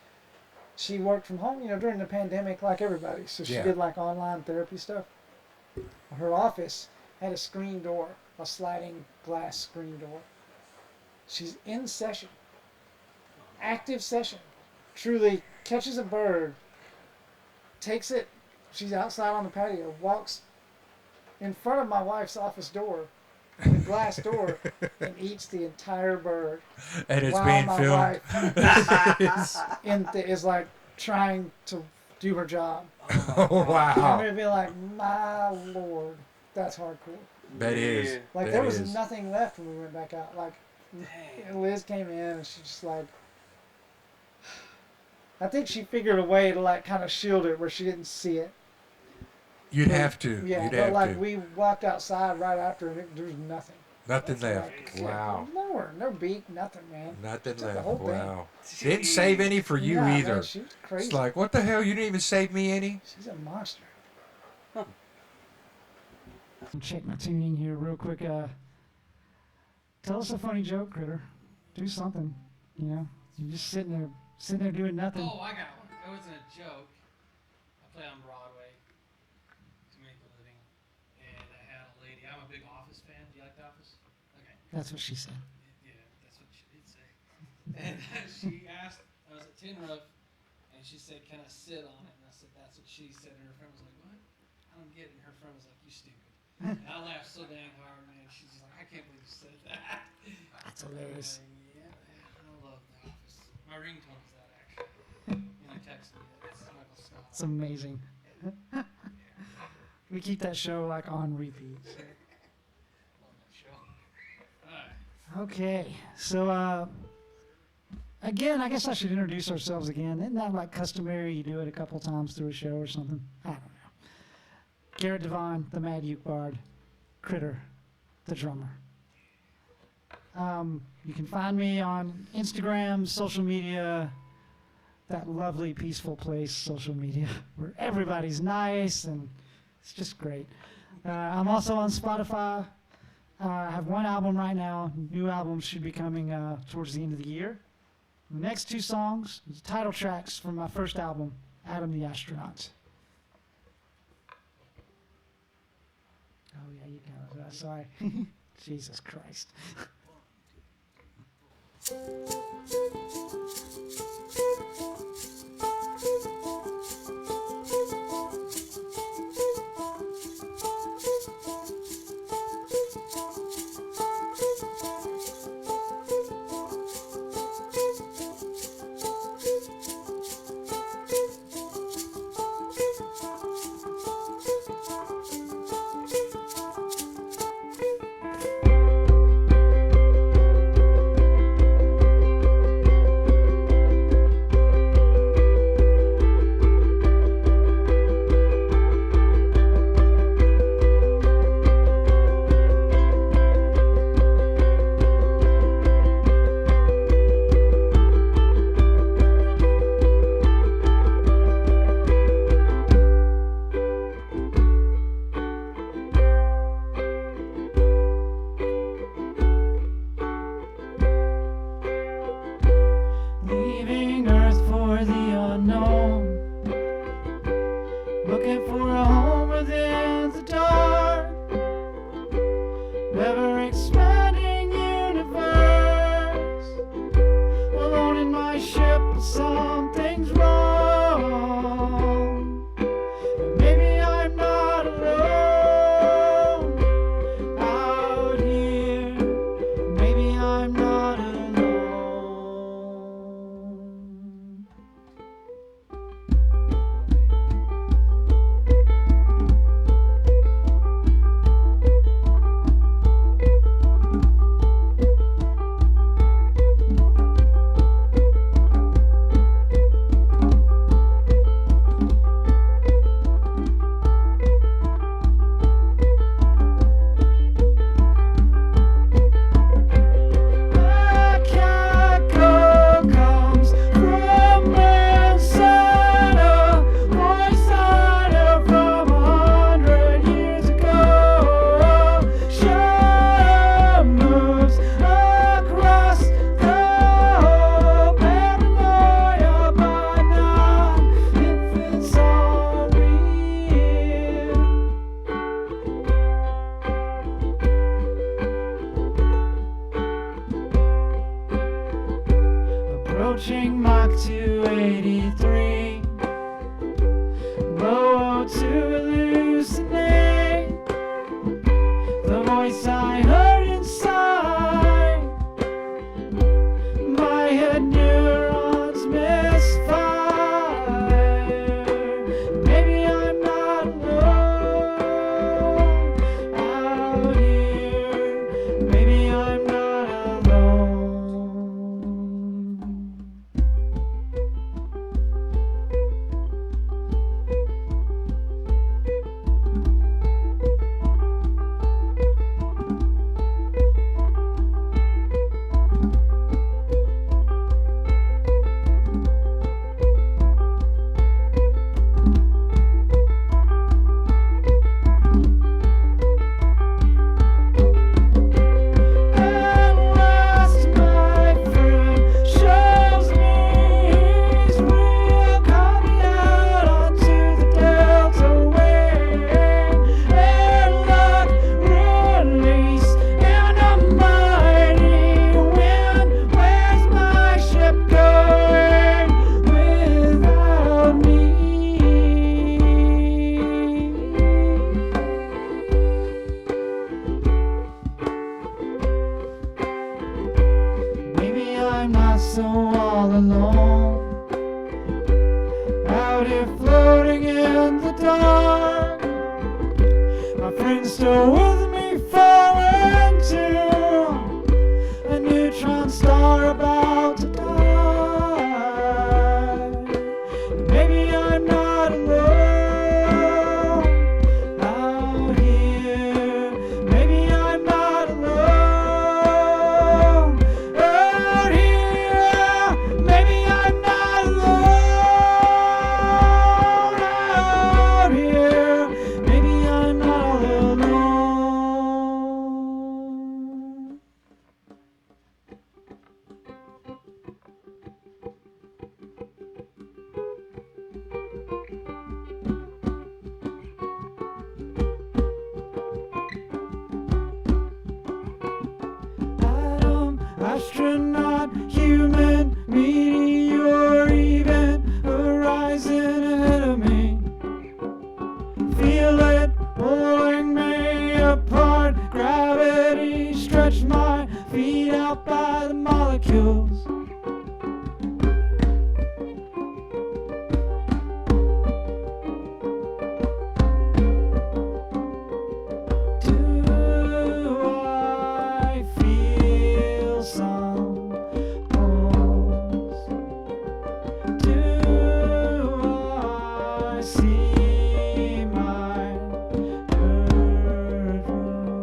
She worked from home, during the pandemic, like everybody. So she Yeah. did like online therapy stuff. Her office had a screen door, a sliding glass screen door. She's in session, active session. Truly catches a bird, takes it. She's outside on the patio, walks in front of my wife's office door, the glass door, and eats the entire bird. And it's while being my filmed. wife is like trying to do her job. Oh, I'm wow. gonna be like, my lord, that's hardcore. That is. Like that there was is. nothing left when we went back out. Like And Liz came in and she just like, I think she figured a way to like kind of shield it where she didn't see it. You'd have to. Yeah, You'd but have like to. we walked outside right after and there was nothing. Nothing It's left. like, Wow. Lord, no beak, nothing, man. Nothing Took the left. whole thing. Wow. Didn't save any for you Nah, either. Man, she was crazy. It's like, what the hell? You didn't even save me any? She's a monster. Check my tuning here real quick. Tell us a funny joke, Critter. Do something. You know, you're just sitting there doing nothing. Oh, I got one. It wasn't a joke. I play on Broadway to make a living, and I had a lady. I'm a big Office fan. Do you like The Office? Okay. That's what she said. Yeah, that's what she did say. And she asked, I was at Tin Roof, and she said, "Can I sit on it?" And I said, "That's what she said." And her friend was like, "What? I don't get it." And her friend was like, "You stupid." And I laughed so dang hard, man. She's just like, "I can't believe you said that." That's hilarious. Yeah, I love The Office. My ringtone is that, actually. When I text me, it's Michael Scott. It's amazing. We keep that show like on repeat. So. Love that show. Alright. Okay, so again, I guess I should introduce ourselves again. Isn't that like customary? You do it a couple times through a show or something? I don't know. Garrett Devaughn, the Mad Uke-Bard. Critter, the drummer. You can find me on Instagram, social media, that lovely, peaceful place, social media, where everybody's nice and it's just great. I'm also on Spotify. I have one album right now. New album should be coming towards the end of the year. The next two songs, the title tracks from my first album, Adam the Astronaut. Oh yeah, you got it. Sorry. Jesus Christ. Leaving Earth for the unknown, looking for a home within the dark, never expanding universe, alone in my ship, but something's wrong. Maybe I'm not alone out here. Maybe I'm not alone. Approaching Mach 283, low to hallucinate the voice I heard inside my head, neurons misfire. Maybe I'm not alone out here. Maybe I'm not alone. floating in the dark. My friend's still with me, falling to a neutron star about to die. Maybe I'm not alone out here. Maybe I'm not alone out here. Maybe I'm not alone out here. Maybe I'm not all alone. Atom, astronaut, human, meteor, even horizon ahead of me. Feel it pulling me apart. Gravity stretched my feet out by the molecules. Do I feel some pulse? Do I see my dirt road?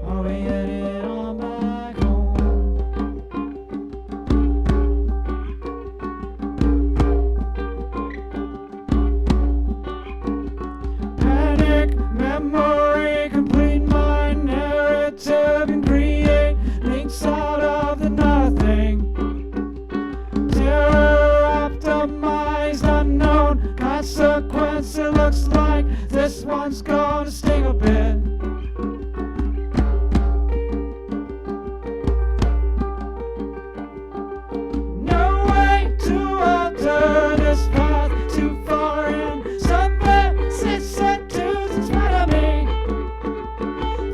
Are we headed on back home? Panic, memory, complete my narrative and create links out of the nothing. Terror optimized, unknown consequence. It looks like this one's gonna sting a bit. No way to alter this path too far in. Something sits set to in spite of me.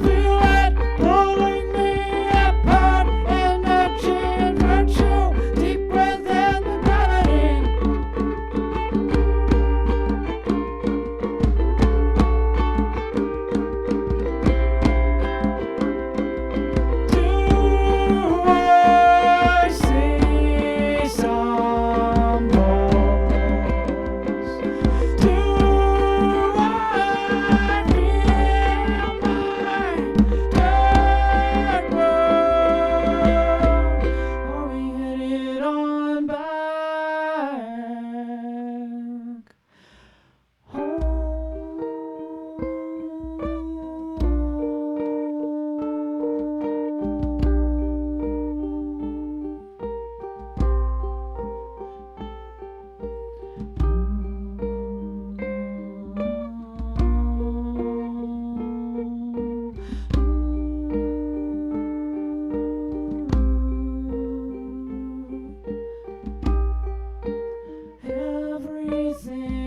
Feel it pulling me apart. Energy and virtue deep within the gravity. Do I see some balls? Do I feel my dark road? Are we headed on back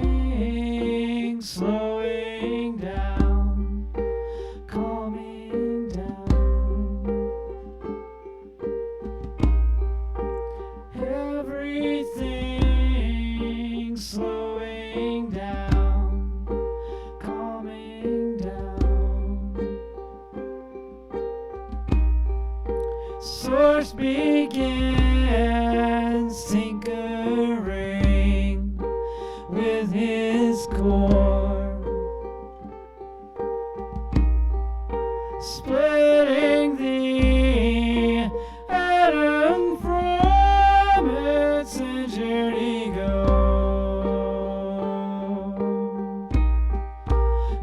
everything slowing down, calming down. Everything slowing down, calming down. Source begins tinkering with his core, splitting the atom from its injured ego,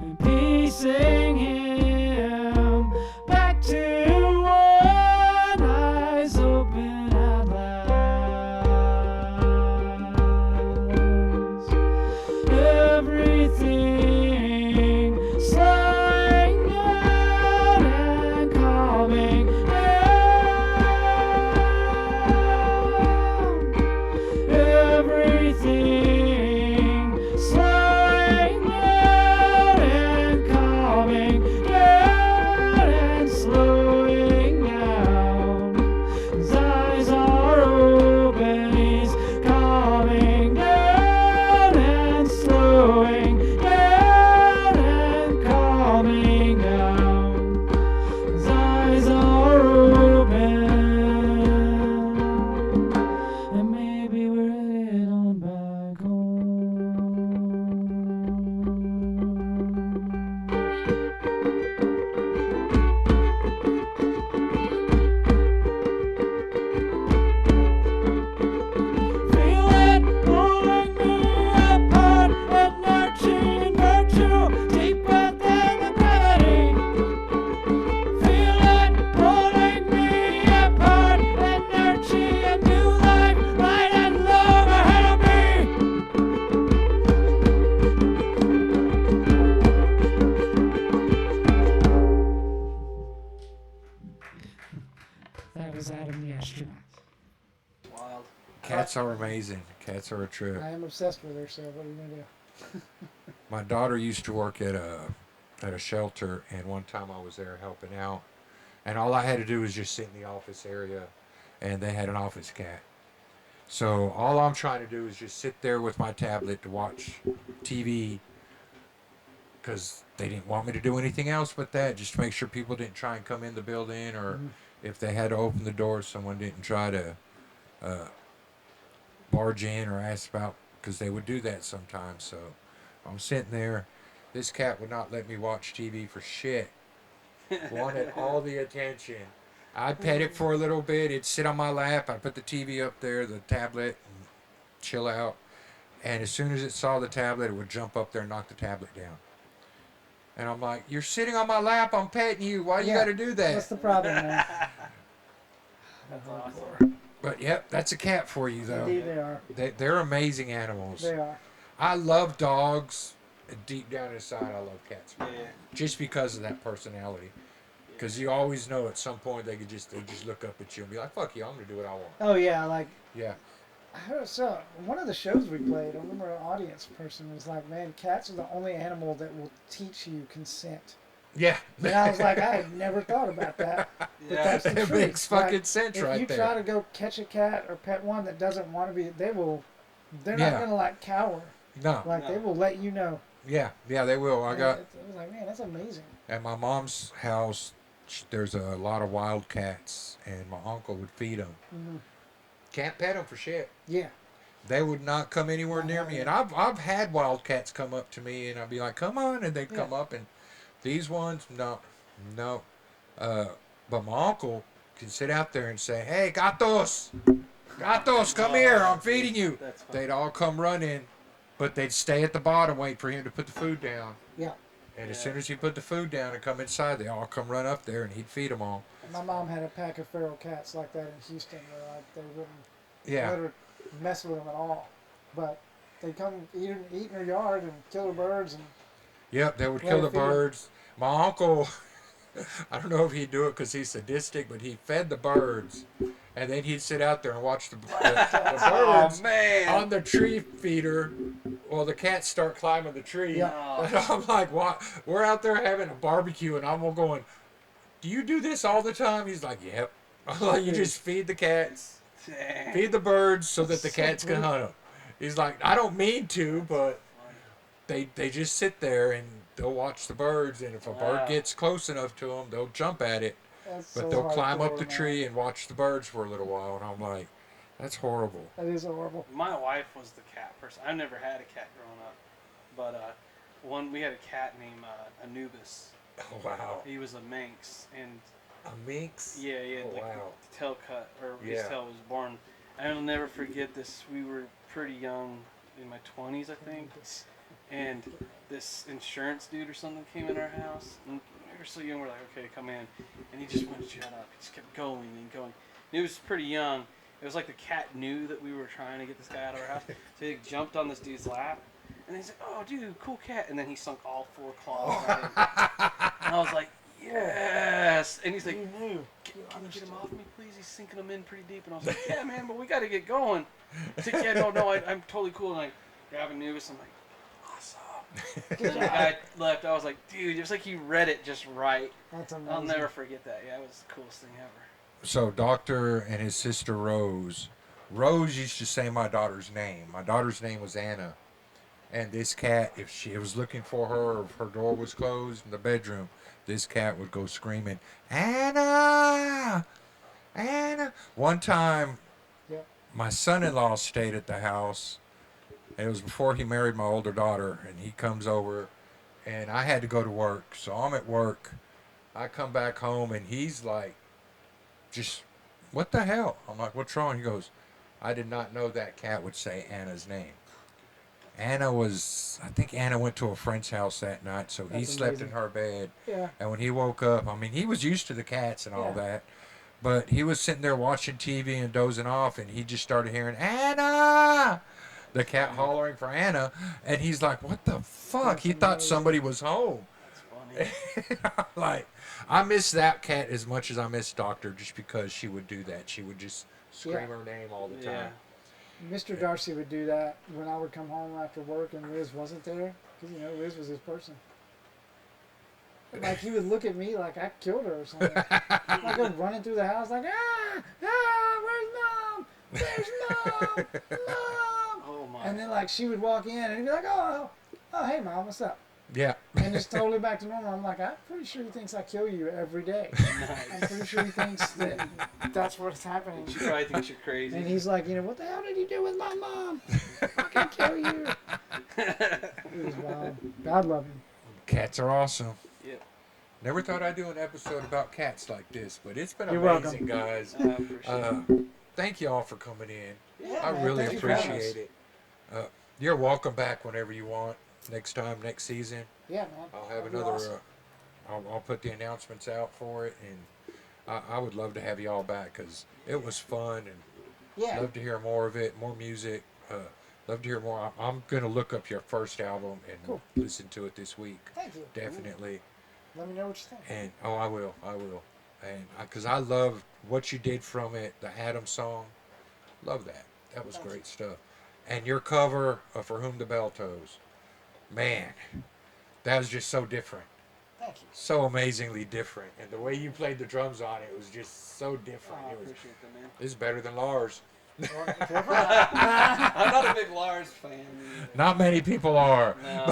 and piecing him back to one eyes open at last. Everything slowing down and calming down. Everything slowing down and calming down and slowing down. His eyes are open, he's calming down Cats are amazing. Cats are a trip. I am obsessed with her, so what are you gonna do? My daughter used to work at a shelter, and one time I was there helping out, and all I had to do was just sit in the office area, and they had an office cat. So all I'm trying to do is just sit there with my tablet to watch TV, because they didn't want me to do anything else but that, just to make sure people didn't try and come in the building, or if they had to open the door, someone didn't try to barge in or ask about, because they would do that sometimes. So I'm sitting there. This cat would not let me watch TV for shit. Wanted all the attention. I'd pet it for a little bit. It'd sit on my lap. I'd put the TV up there, the tablet, and chill out. And as soon as it saw the tablet, it would jump up there and knock the tablet down. And I'm like, you're sitting on my lap. I'm petting you. Why you got to do that? What's the problem, man? That's awesome. But yep, that's a cat for you, though. Indeed, they are. They're amazing animals. They are. I love dogs. Deep down inside, I love cats. Yeah. Just because of that personality. Because you always know at some point they just look up at you and be like, fuck you, I'm going to do what I want. Oh yeah, like Yeah. I heard, so one of the shows we played, I remember an audience person was like, "Man, cats are the only animal that will teach you consent." Yeah. And I was like, I had never thought about that. But Yeah. that's the It truth. makes fucking Like, sense if right you there. try to go catch a cat or pet one that doesn't want to be, they're Yeah. not gonna like cower. No. Like they No. will let you know. Yeah, they will. I And got it was like, man, that's amazing. at my mom's house. There's a lot of wild cats, and my uncle would feed them. Hmm. Can't pet them for shit. Yeah. They would not come anywhere Not near me. having And I've had wild cats come up to me, and I'd be like, "Come on," and they'd come Yeah. up. And these ones, no. But my uncle can sit out there and say, "Hey, gatos, come here. I'm feeding you." That's fun. They'd all come running, but they'd stay at the bottom, wait for him to put the food down. Yeah. And as Yeah. soon as he put the food down and come inside, they all come run up there, and he'd feed them all. My mom had a pack of feral cats like that in Houston, where like they wouldn't Yeah. let her mess with them at all. But they come eat in her yard and kill the birds and Yep, they would Let kill her the feed 'em. birds. My uncle, I don't know if he'd do it because he's sadistic, but he fed the birds, and then he'd sit out there and watch the Oh birds man. on the tree feeder. Well, the cats start climbing the tree. Yeah. And I'm like, what? We're out there having a barbecue, and I'm all going, do you do this all the time? He's like, yep. I'm like, you just feed the cats, Dang. feed the birds so that the So cats can brutal. hunt them. He's like, I don't mean to, but they just sit there and they'll watch the birds, and if a bird Wow. gets close enough to them, they'll jump at it, that's but so they'll climb up hardcore, the man. tree and watch the birds for a little while. And I'm like, that's horrible. That is horrible. My wife was the cat person. I never had a cat growing up, but we had a cat named Anubis. Oh, wow. He was a Manx, and A minx? yeah, Oh, like wow. the tail cut, or his Yeah. tail was born. I'll never forget this. We were pretty young, in my 20s, I think, and this insurance dude or something came in our house. And we were so young, we're like, okay, come in. And he just wouldn't shut up. He just kept going and going. He was pretty young. It was like the cat knew that we were trying to get this guy out of our house. So he jumped on this dude's lap. And he's like, oh, dude, cool cat. And then he sunk all 4 claws right in. And I was like, yes. And he's like, You knew. can you get him off me, please? He's sinking him in pretty deep. And I was like, yeah, man, but we got to get going. He's like, yeah, no, I'm totally cool. And I grab Anubis. I'm like, awesome. And then the guy left. I was like, dude, it was like he read it just right. That's amazing. I'll never forget that. Yeah, it was the coolest thing ever. So Doctor and his sister Rose used to say my daughter's name. My daughter's name was Anna. And this cat, if she was looking for her, or if her door was closed in the bedroom, this cat would go screaming, Anna! Anna! One time, Yep. my son-in-law stayed at the house. And it was before he married my older daughter. And he comes over, and I had to go to work. So I'm at work. I come back home, and he's like, just, what the hell? I'm like, what's wrong? He goes, I did not know that cat would say Anna's name. I think Anna went to a friend's house that night, so he That's slept amazing. in her bed. Yeah. And when he woke up, I mean, he was used to the cats and all Yeah. that, but he was sitting there watching TV and dozing off, and he just started hearing, Anna! The cat hollering for Anna, and he's like, what the fuck? That's He thought amazing. somebody was home. That's funny. Like, I miss that cat as much as I miss Doctor, just because she would do that. She would just scream Yeah. her name all the Yeah. time. Mr. Darcy would do that when I would come home after work and Liz wasn't there, because Liz was his person. Like he would look at me like I killed her or something. Like I'm running through the house like where's mom? There's mom, mom. Oh my. And then like she would walk in and he'd be like, oh hey mom, what's up? Yeah. And it's totally back to normal. I'm like, I'm pretty sure he thinks I kill you every day. I'm pretty sure he thinks that that's what's happening. She probably thinks you're crazy. And he's like, what the hell did he do with my mom? I can kill you. It was wild. God love him. Cats are awesome. Yep. Never thought I'd do an episode about cats like this, but it's been You're amazing, welcome. guys. I appreciate it. Thank you all for coming in. Yeah, I man, really thank you for having appreciate us. it. You're welcome back whenever you want. Next time, next season, Yeah, man. I'll have That'd be another. awesome. I'll put the announcements out for it, and I would love to have you all back because it was fun, and Yeah. love to hear more of it, more music. Love to hear more. I'm gonna look up your first album and Cool. listen to it this week. Thank you. Definitely. Let me know what you think. And I will, and because I love what you did from it, the Adam song, love that. That was Thank great stuff. And your cover of For Whom the Bell Tolls, man, that was just so different, Thank you. so amazingly different. And the way you played the drums on it was just so Oh, different. I It was, appreciate that, man. it's better than Lars. I'm not a big Lars fan either. Not many people are, No.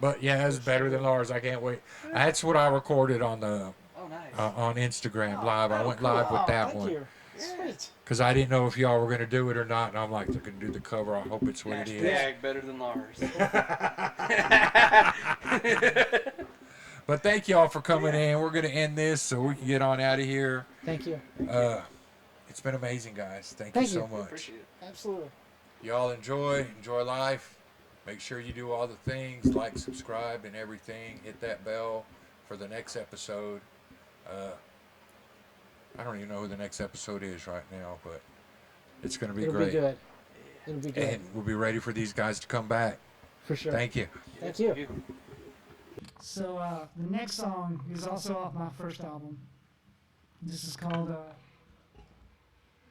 but yeah, it's better than Lars. I can't wait. That's what I recorded on the Oh, nice. on Instagram Oh, live. I oh, went cool. live with Oh, that thank one. you. Sweet. Because I didn't know if y'all were going to do it or not. And I'm like, they're going to do the cover. I hope it's what it is. Hashtag better than Lars. But thank y'all for coming in. We're going to end this so we can get on out of here. Thank you. It's been amazing, guys. Thank Thank you you. so much. Appreciate it. Absolutely. Y'all enjoy life. Make sure you do all the things, like, subscribe, and everything. Hit that bell for the next episode. I don't even know who the next episode is right now, but it's going to be It'll great. be good. It'll be good. And we'll be ready for these guys to come back. For sure. Thank you. Thank you. So the next song is also off my first album. This is called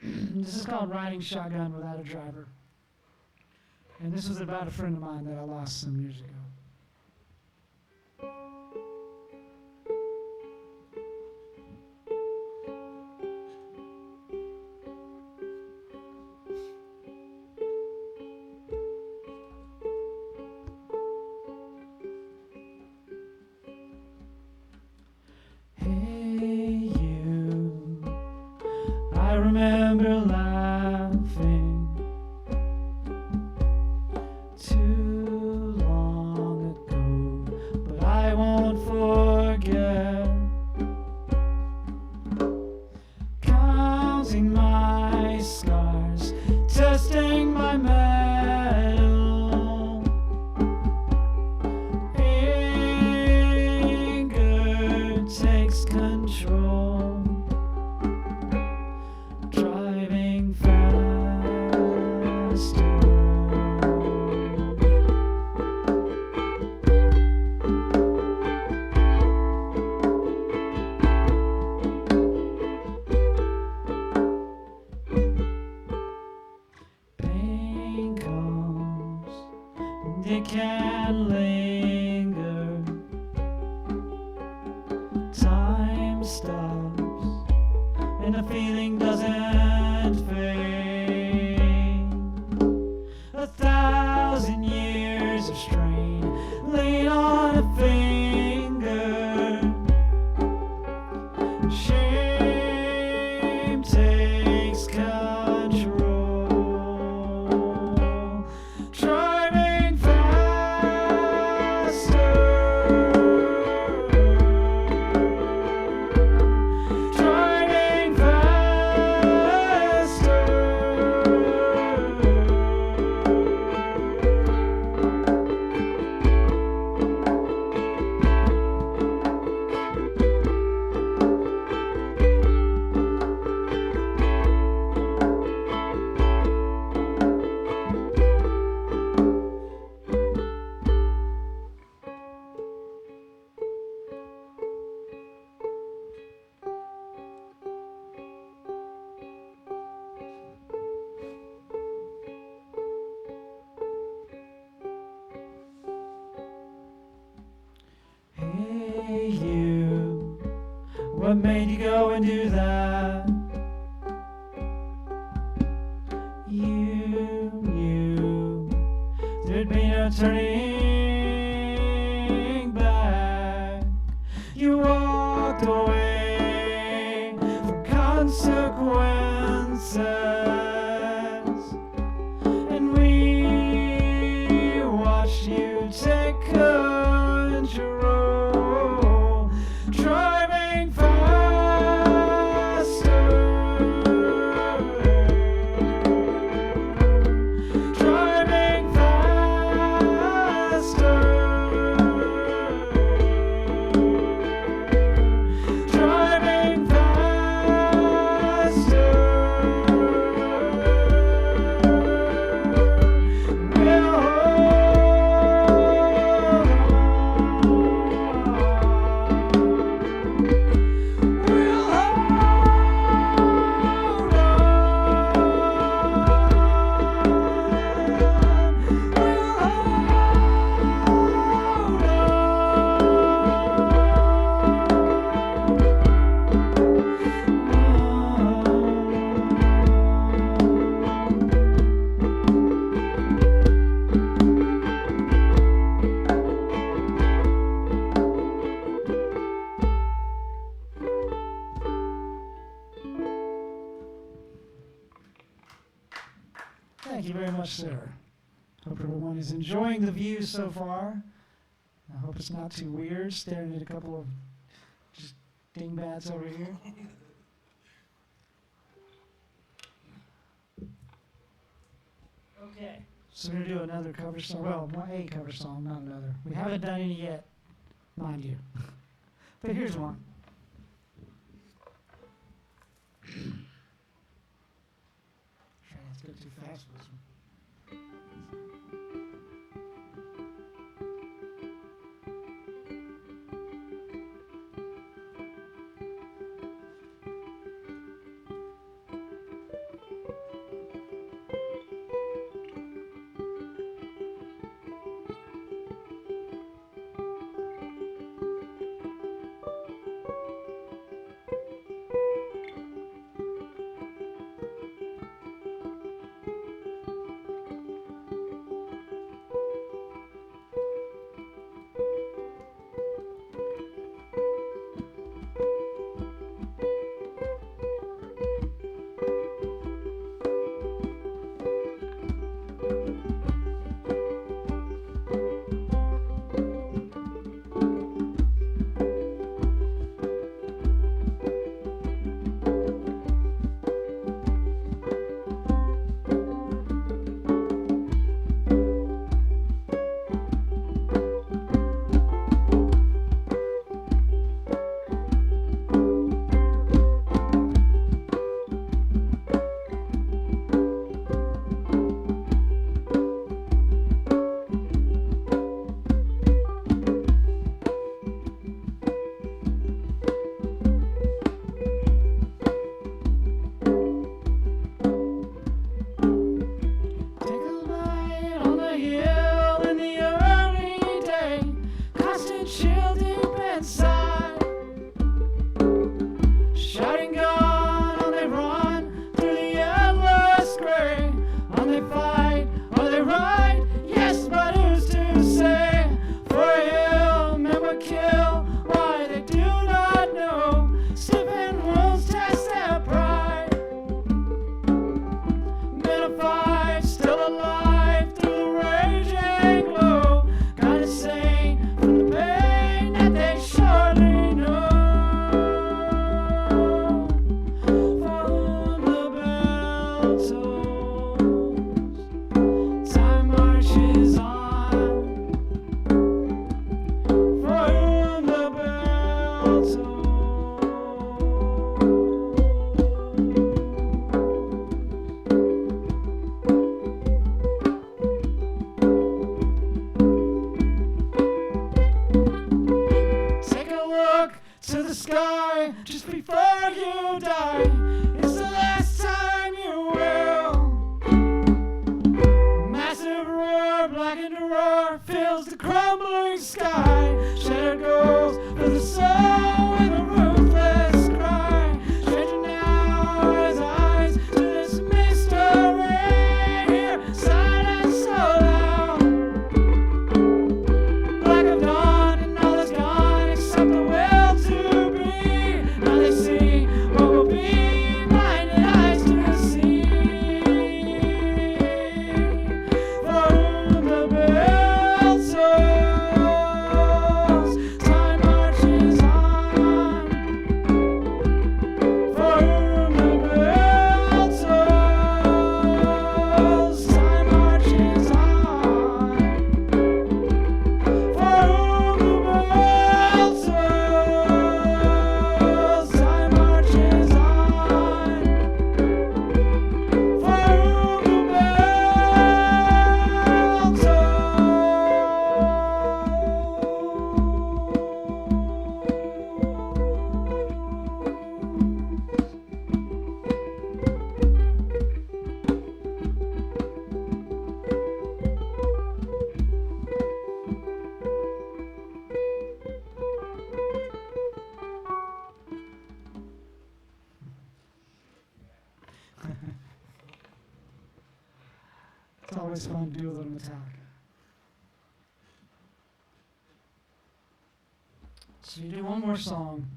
Riding Shotgun Without a Driver. And this was about a friend of mine that I lost some years ago. Hey you, I remember laughing too long ago, but I won't forget. Counting my scars, testing my mettle. Anger takes control, driving faster. Pain comes and it can linger. Time stops and the feeling doesn't fade. 1,000 years of strain laid on a finger. Shame takes control, driving faster, driving faster. What made you go and do that? You knew there'd be no turning back. You walked away from consequences, and we watched you take control, driving faster, driving faster, driving faster. Thank you very much, sir. Hope everyone is enjoying the view so far. I hope it's not too weird staring at a couple of just dingbats over here. Okay, so we're going to do another cover song. Well, a cover song, not another. We haven't done any yet, mind you. But here's one. Try not to go too fast with this one. fills the crumbling sky. Shattered goals for the soul and the ruthless always fun to do a little Metallica. So you do one more song.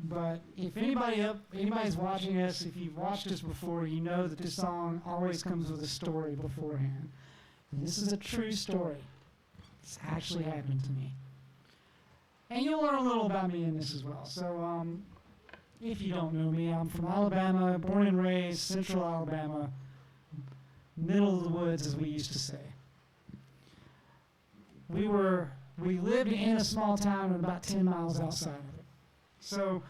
But if anybody's watching us, if you've watched us before, you know that this song always comes with a story beforehand. And this is a true story. It's actually happened to me. And you'll learn a little about me in this as well. So, if you don't know me, I'm from Alabama, born and raised, central Alabama, middle of the woods, as we used to say. We lived in a small town about 10 miles outside of it. So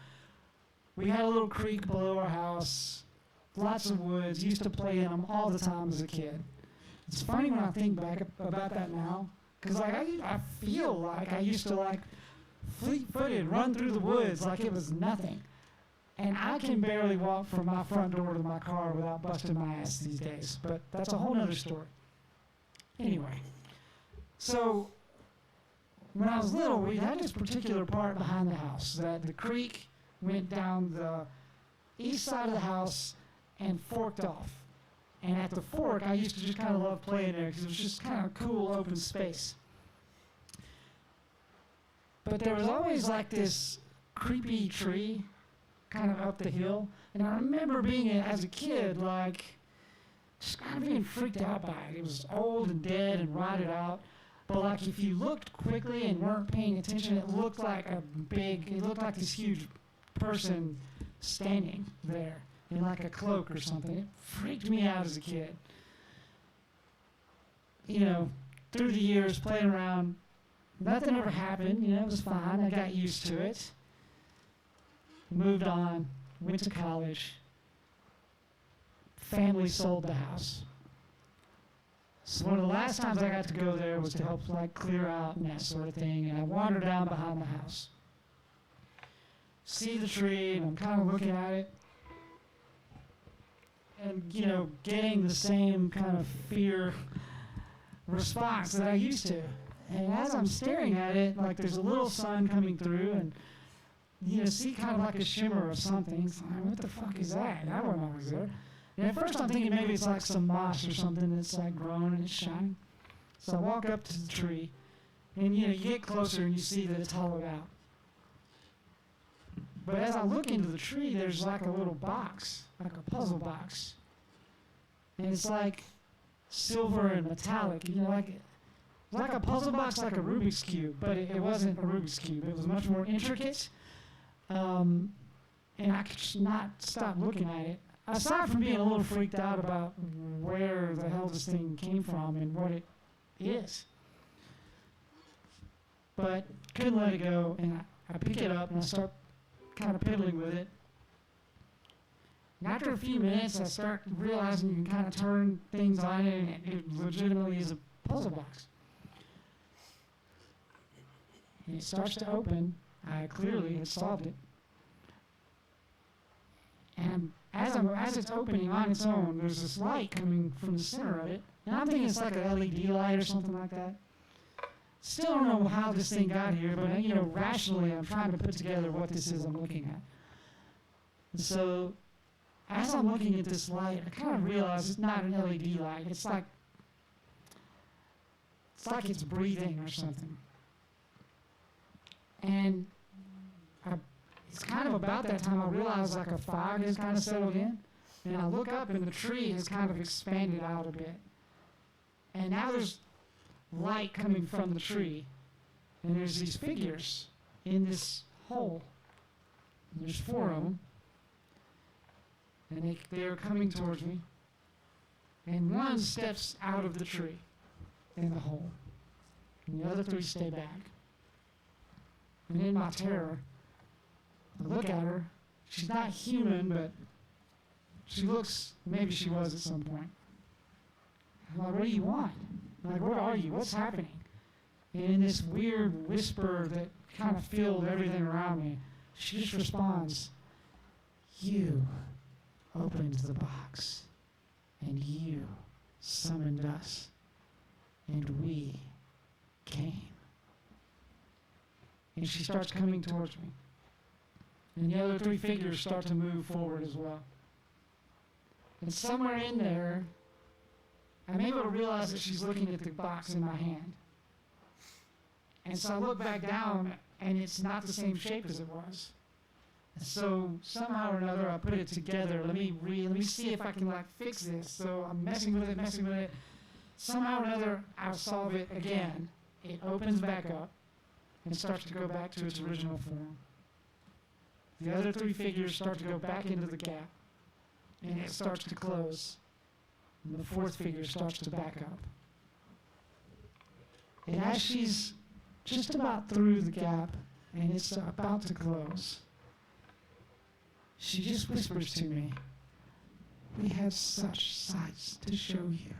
we had a little creek below our house, lots of woods, used to play in them all the time as a kid. It's funny when I think back about that now, because I feel like I used to fleet-footed run through the woods like it was nothing. And I can barely walk from my front door to my car without busting my ass these days, but that's a whole nother story. Anyway, so when I was little, we had this particular part behind the house that the creek went down the east side of the house and forked off. And at the fork, I used to just kind of love playing there because it was just kind of cool open space. But there was always like this creepy tree kind of up the hill. And I remember being, as a kid, just kind of being freaked out by it. It was old and dead and rotted out. But if you looked quickly and weren't paying attention, it looked like this huge person standing there in like a cloak or something. It freaked me out as a kid. Through the years, playing around, nothing ever happened. It was fine. I got used to it. Moved on, went to college. Family sold the house. So one of the last times I got to go there was to help clear out and that sort of thing, and I wandered down behind the house. See the tree, and I'm kind of looking at it, and getting the same kind of fear response that I used to. And as I'm staring at it, there's a little sun coming through, and see kind of like a shimmer of something. It's like, what the fuck is that? That wasn't always there. And at first I'm thinking maybe it's like some moss or something that's grown and it's shining. So I walk up to the tree, and you get closer and you see that it's hollowed out. But as I look into the tree, there's like a little box, like a puzzle box. And it's like silver and metallic, like a puzzle box, like a Rubik's Cube, but it wasn't a Rubik's Cube. It was much more intricate. And I could just not stop looking at it. Aside from being a little freaked out about where the hell this thing came from and what it is. But couldn't let it go, and I pick it up and I start kind of piddling with it. And after a few minutes, I start realizing you can kind of turn things on it, and it legitimately is a puzzle box. And it starts to open. I clearly had solved it. And as it's opening on its own, there's this light coming from the center of it. And I'm thinking it's like a LED light or something like that. Still don't know how this thing got here, but rationally I'm trying to put together what this is I'm looking at. And so as I'm looking at this light, I kind of realize it's not an LED light. It's like it's breathing or something. And it's kind of about that time I realize a fog has kind of settled in. And I look up and the tree has kind of expanded out a bit. And now there's light coming from the tree. And there's these figures in this hole. And there's 4 of them. And they're coming towards me. And one steps out of the tree in the hole. And the other 3 stay back. And in my terror, I look at her. She's not human, but she looks, maybe she was at some point. I'm like, what do you want? I'm like, what are you? What's happening? And in this weird whisper that kind of filled everything around me, she just responds, you opened the box, and you summoned us, and we came. And she starts coming towards me. And the other 3 figures start to move forward as well. And somewhere in there, I'm able to realize that she's looking at the box in my hand. And so I look back down, and it's not the same shape as it was. And so somehow or another, I put it together. Let me see if I can fix this. So I'm messing with it. Somehow or another, I'll solve it again. It opens back up and starts to go back to its original form. The other three figures start to go back into the gap, and it starts to close. And the fourth figure starts to back up. And as she's just about through the gap, and it's about to close, she just whispers to me, "We have such sights to show you."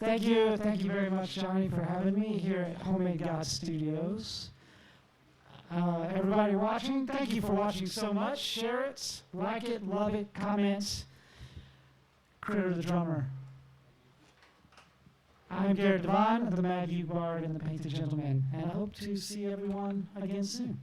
Thank you very much, Johnny, for having me here at Homemade God Studios. Everybody watching, thank you for watching so much. Share it, like it, love it, comment. Critter the drummer. I'm Garrett Devaughn, the Mad Uke-Bard and the Painted Gentleman, and I hope to see everyone again soon.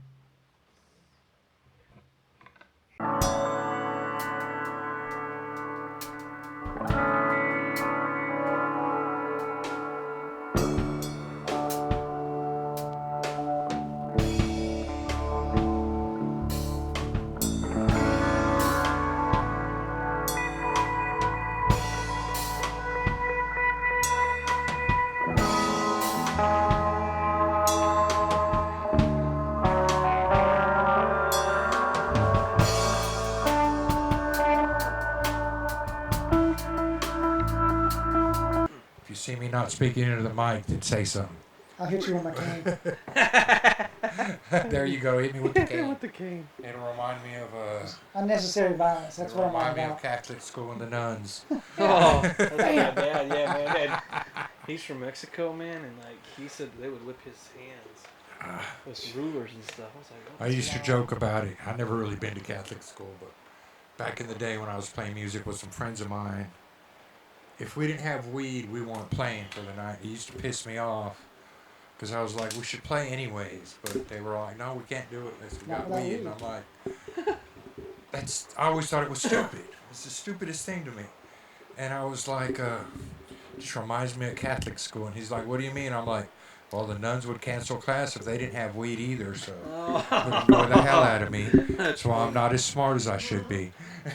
If you see me not speaking into the mic, then say something. I'll hit you with my cane. There you go. Hit me with the cane. With the cane. It'll remind me of Unnecessary violence. That's what I'm all remind me of about. Catholic school and the nuns. Oh, that's my dad. Yeah, man. Dad, he's from Mexico, man, and like he said they would whip his hands with rulers and stuff. I was like, oh, I used to joke about it. I never really been to Catholic school, but back in the day when I was playing music with some friends of mine, if we didn't have weed, we weren't playing for the night. It used to piss me off because I was like, we should play anyways. But they were like, no, we can't do it unless we got Not weed. And I'm like, I always thought it was stupid. It's the stupidest thing to me. And I was like, just reminds me of Catholic school. And he's like, what do you mean? I'm like, well, the nuns would cancel class if they didn't have weed either. So it would annoy the hell out of me. So I'm not as smart as I should be. Oh,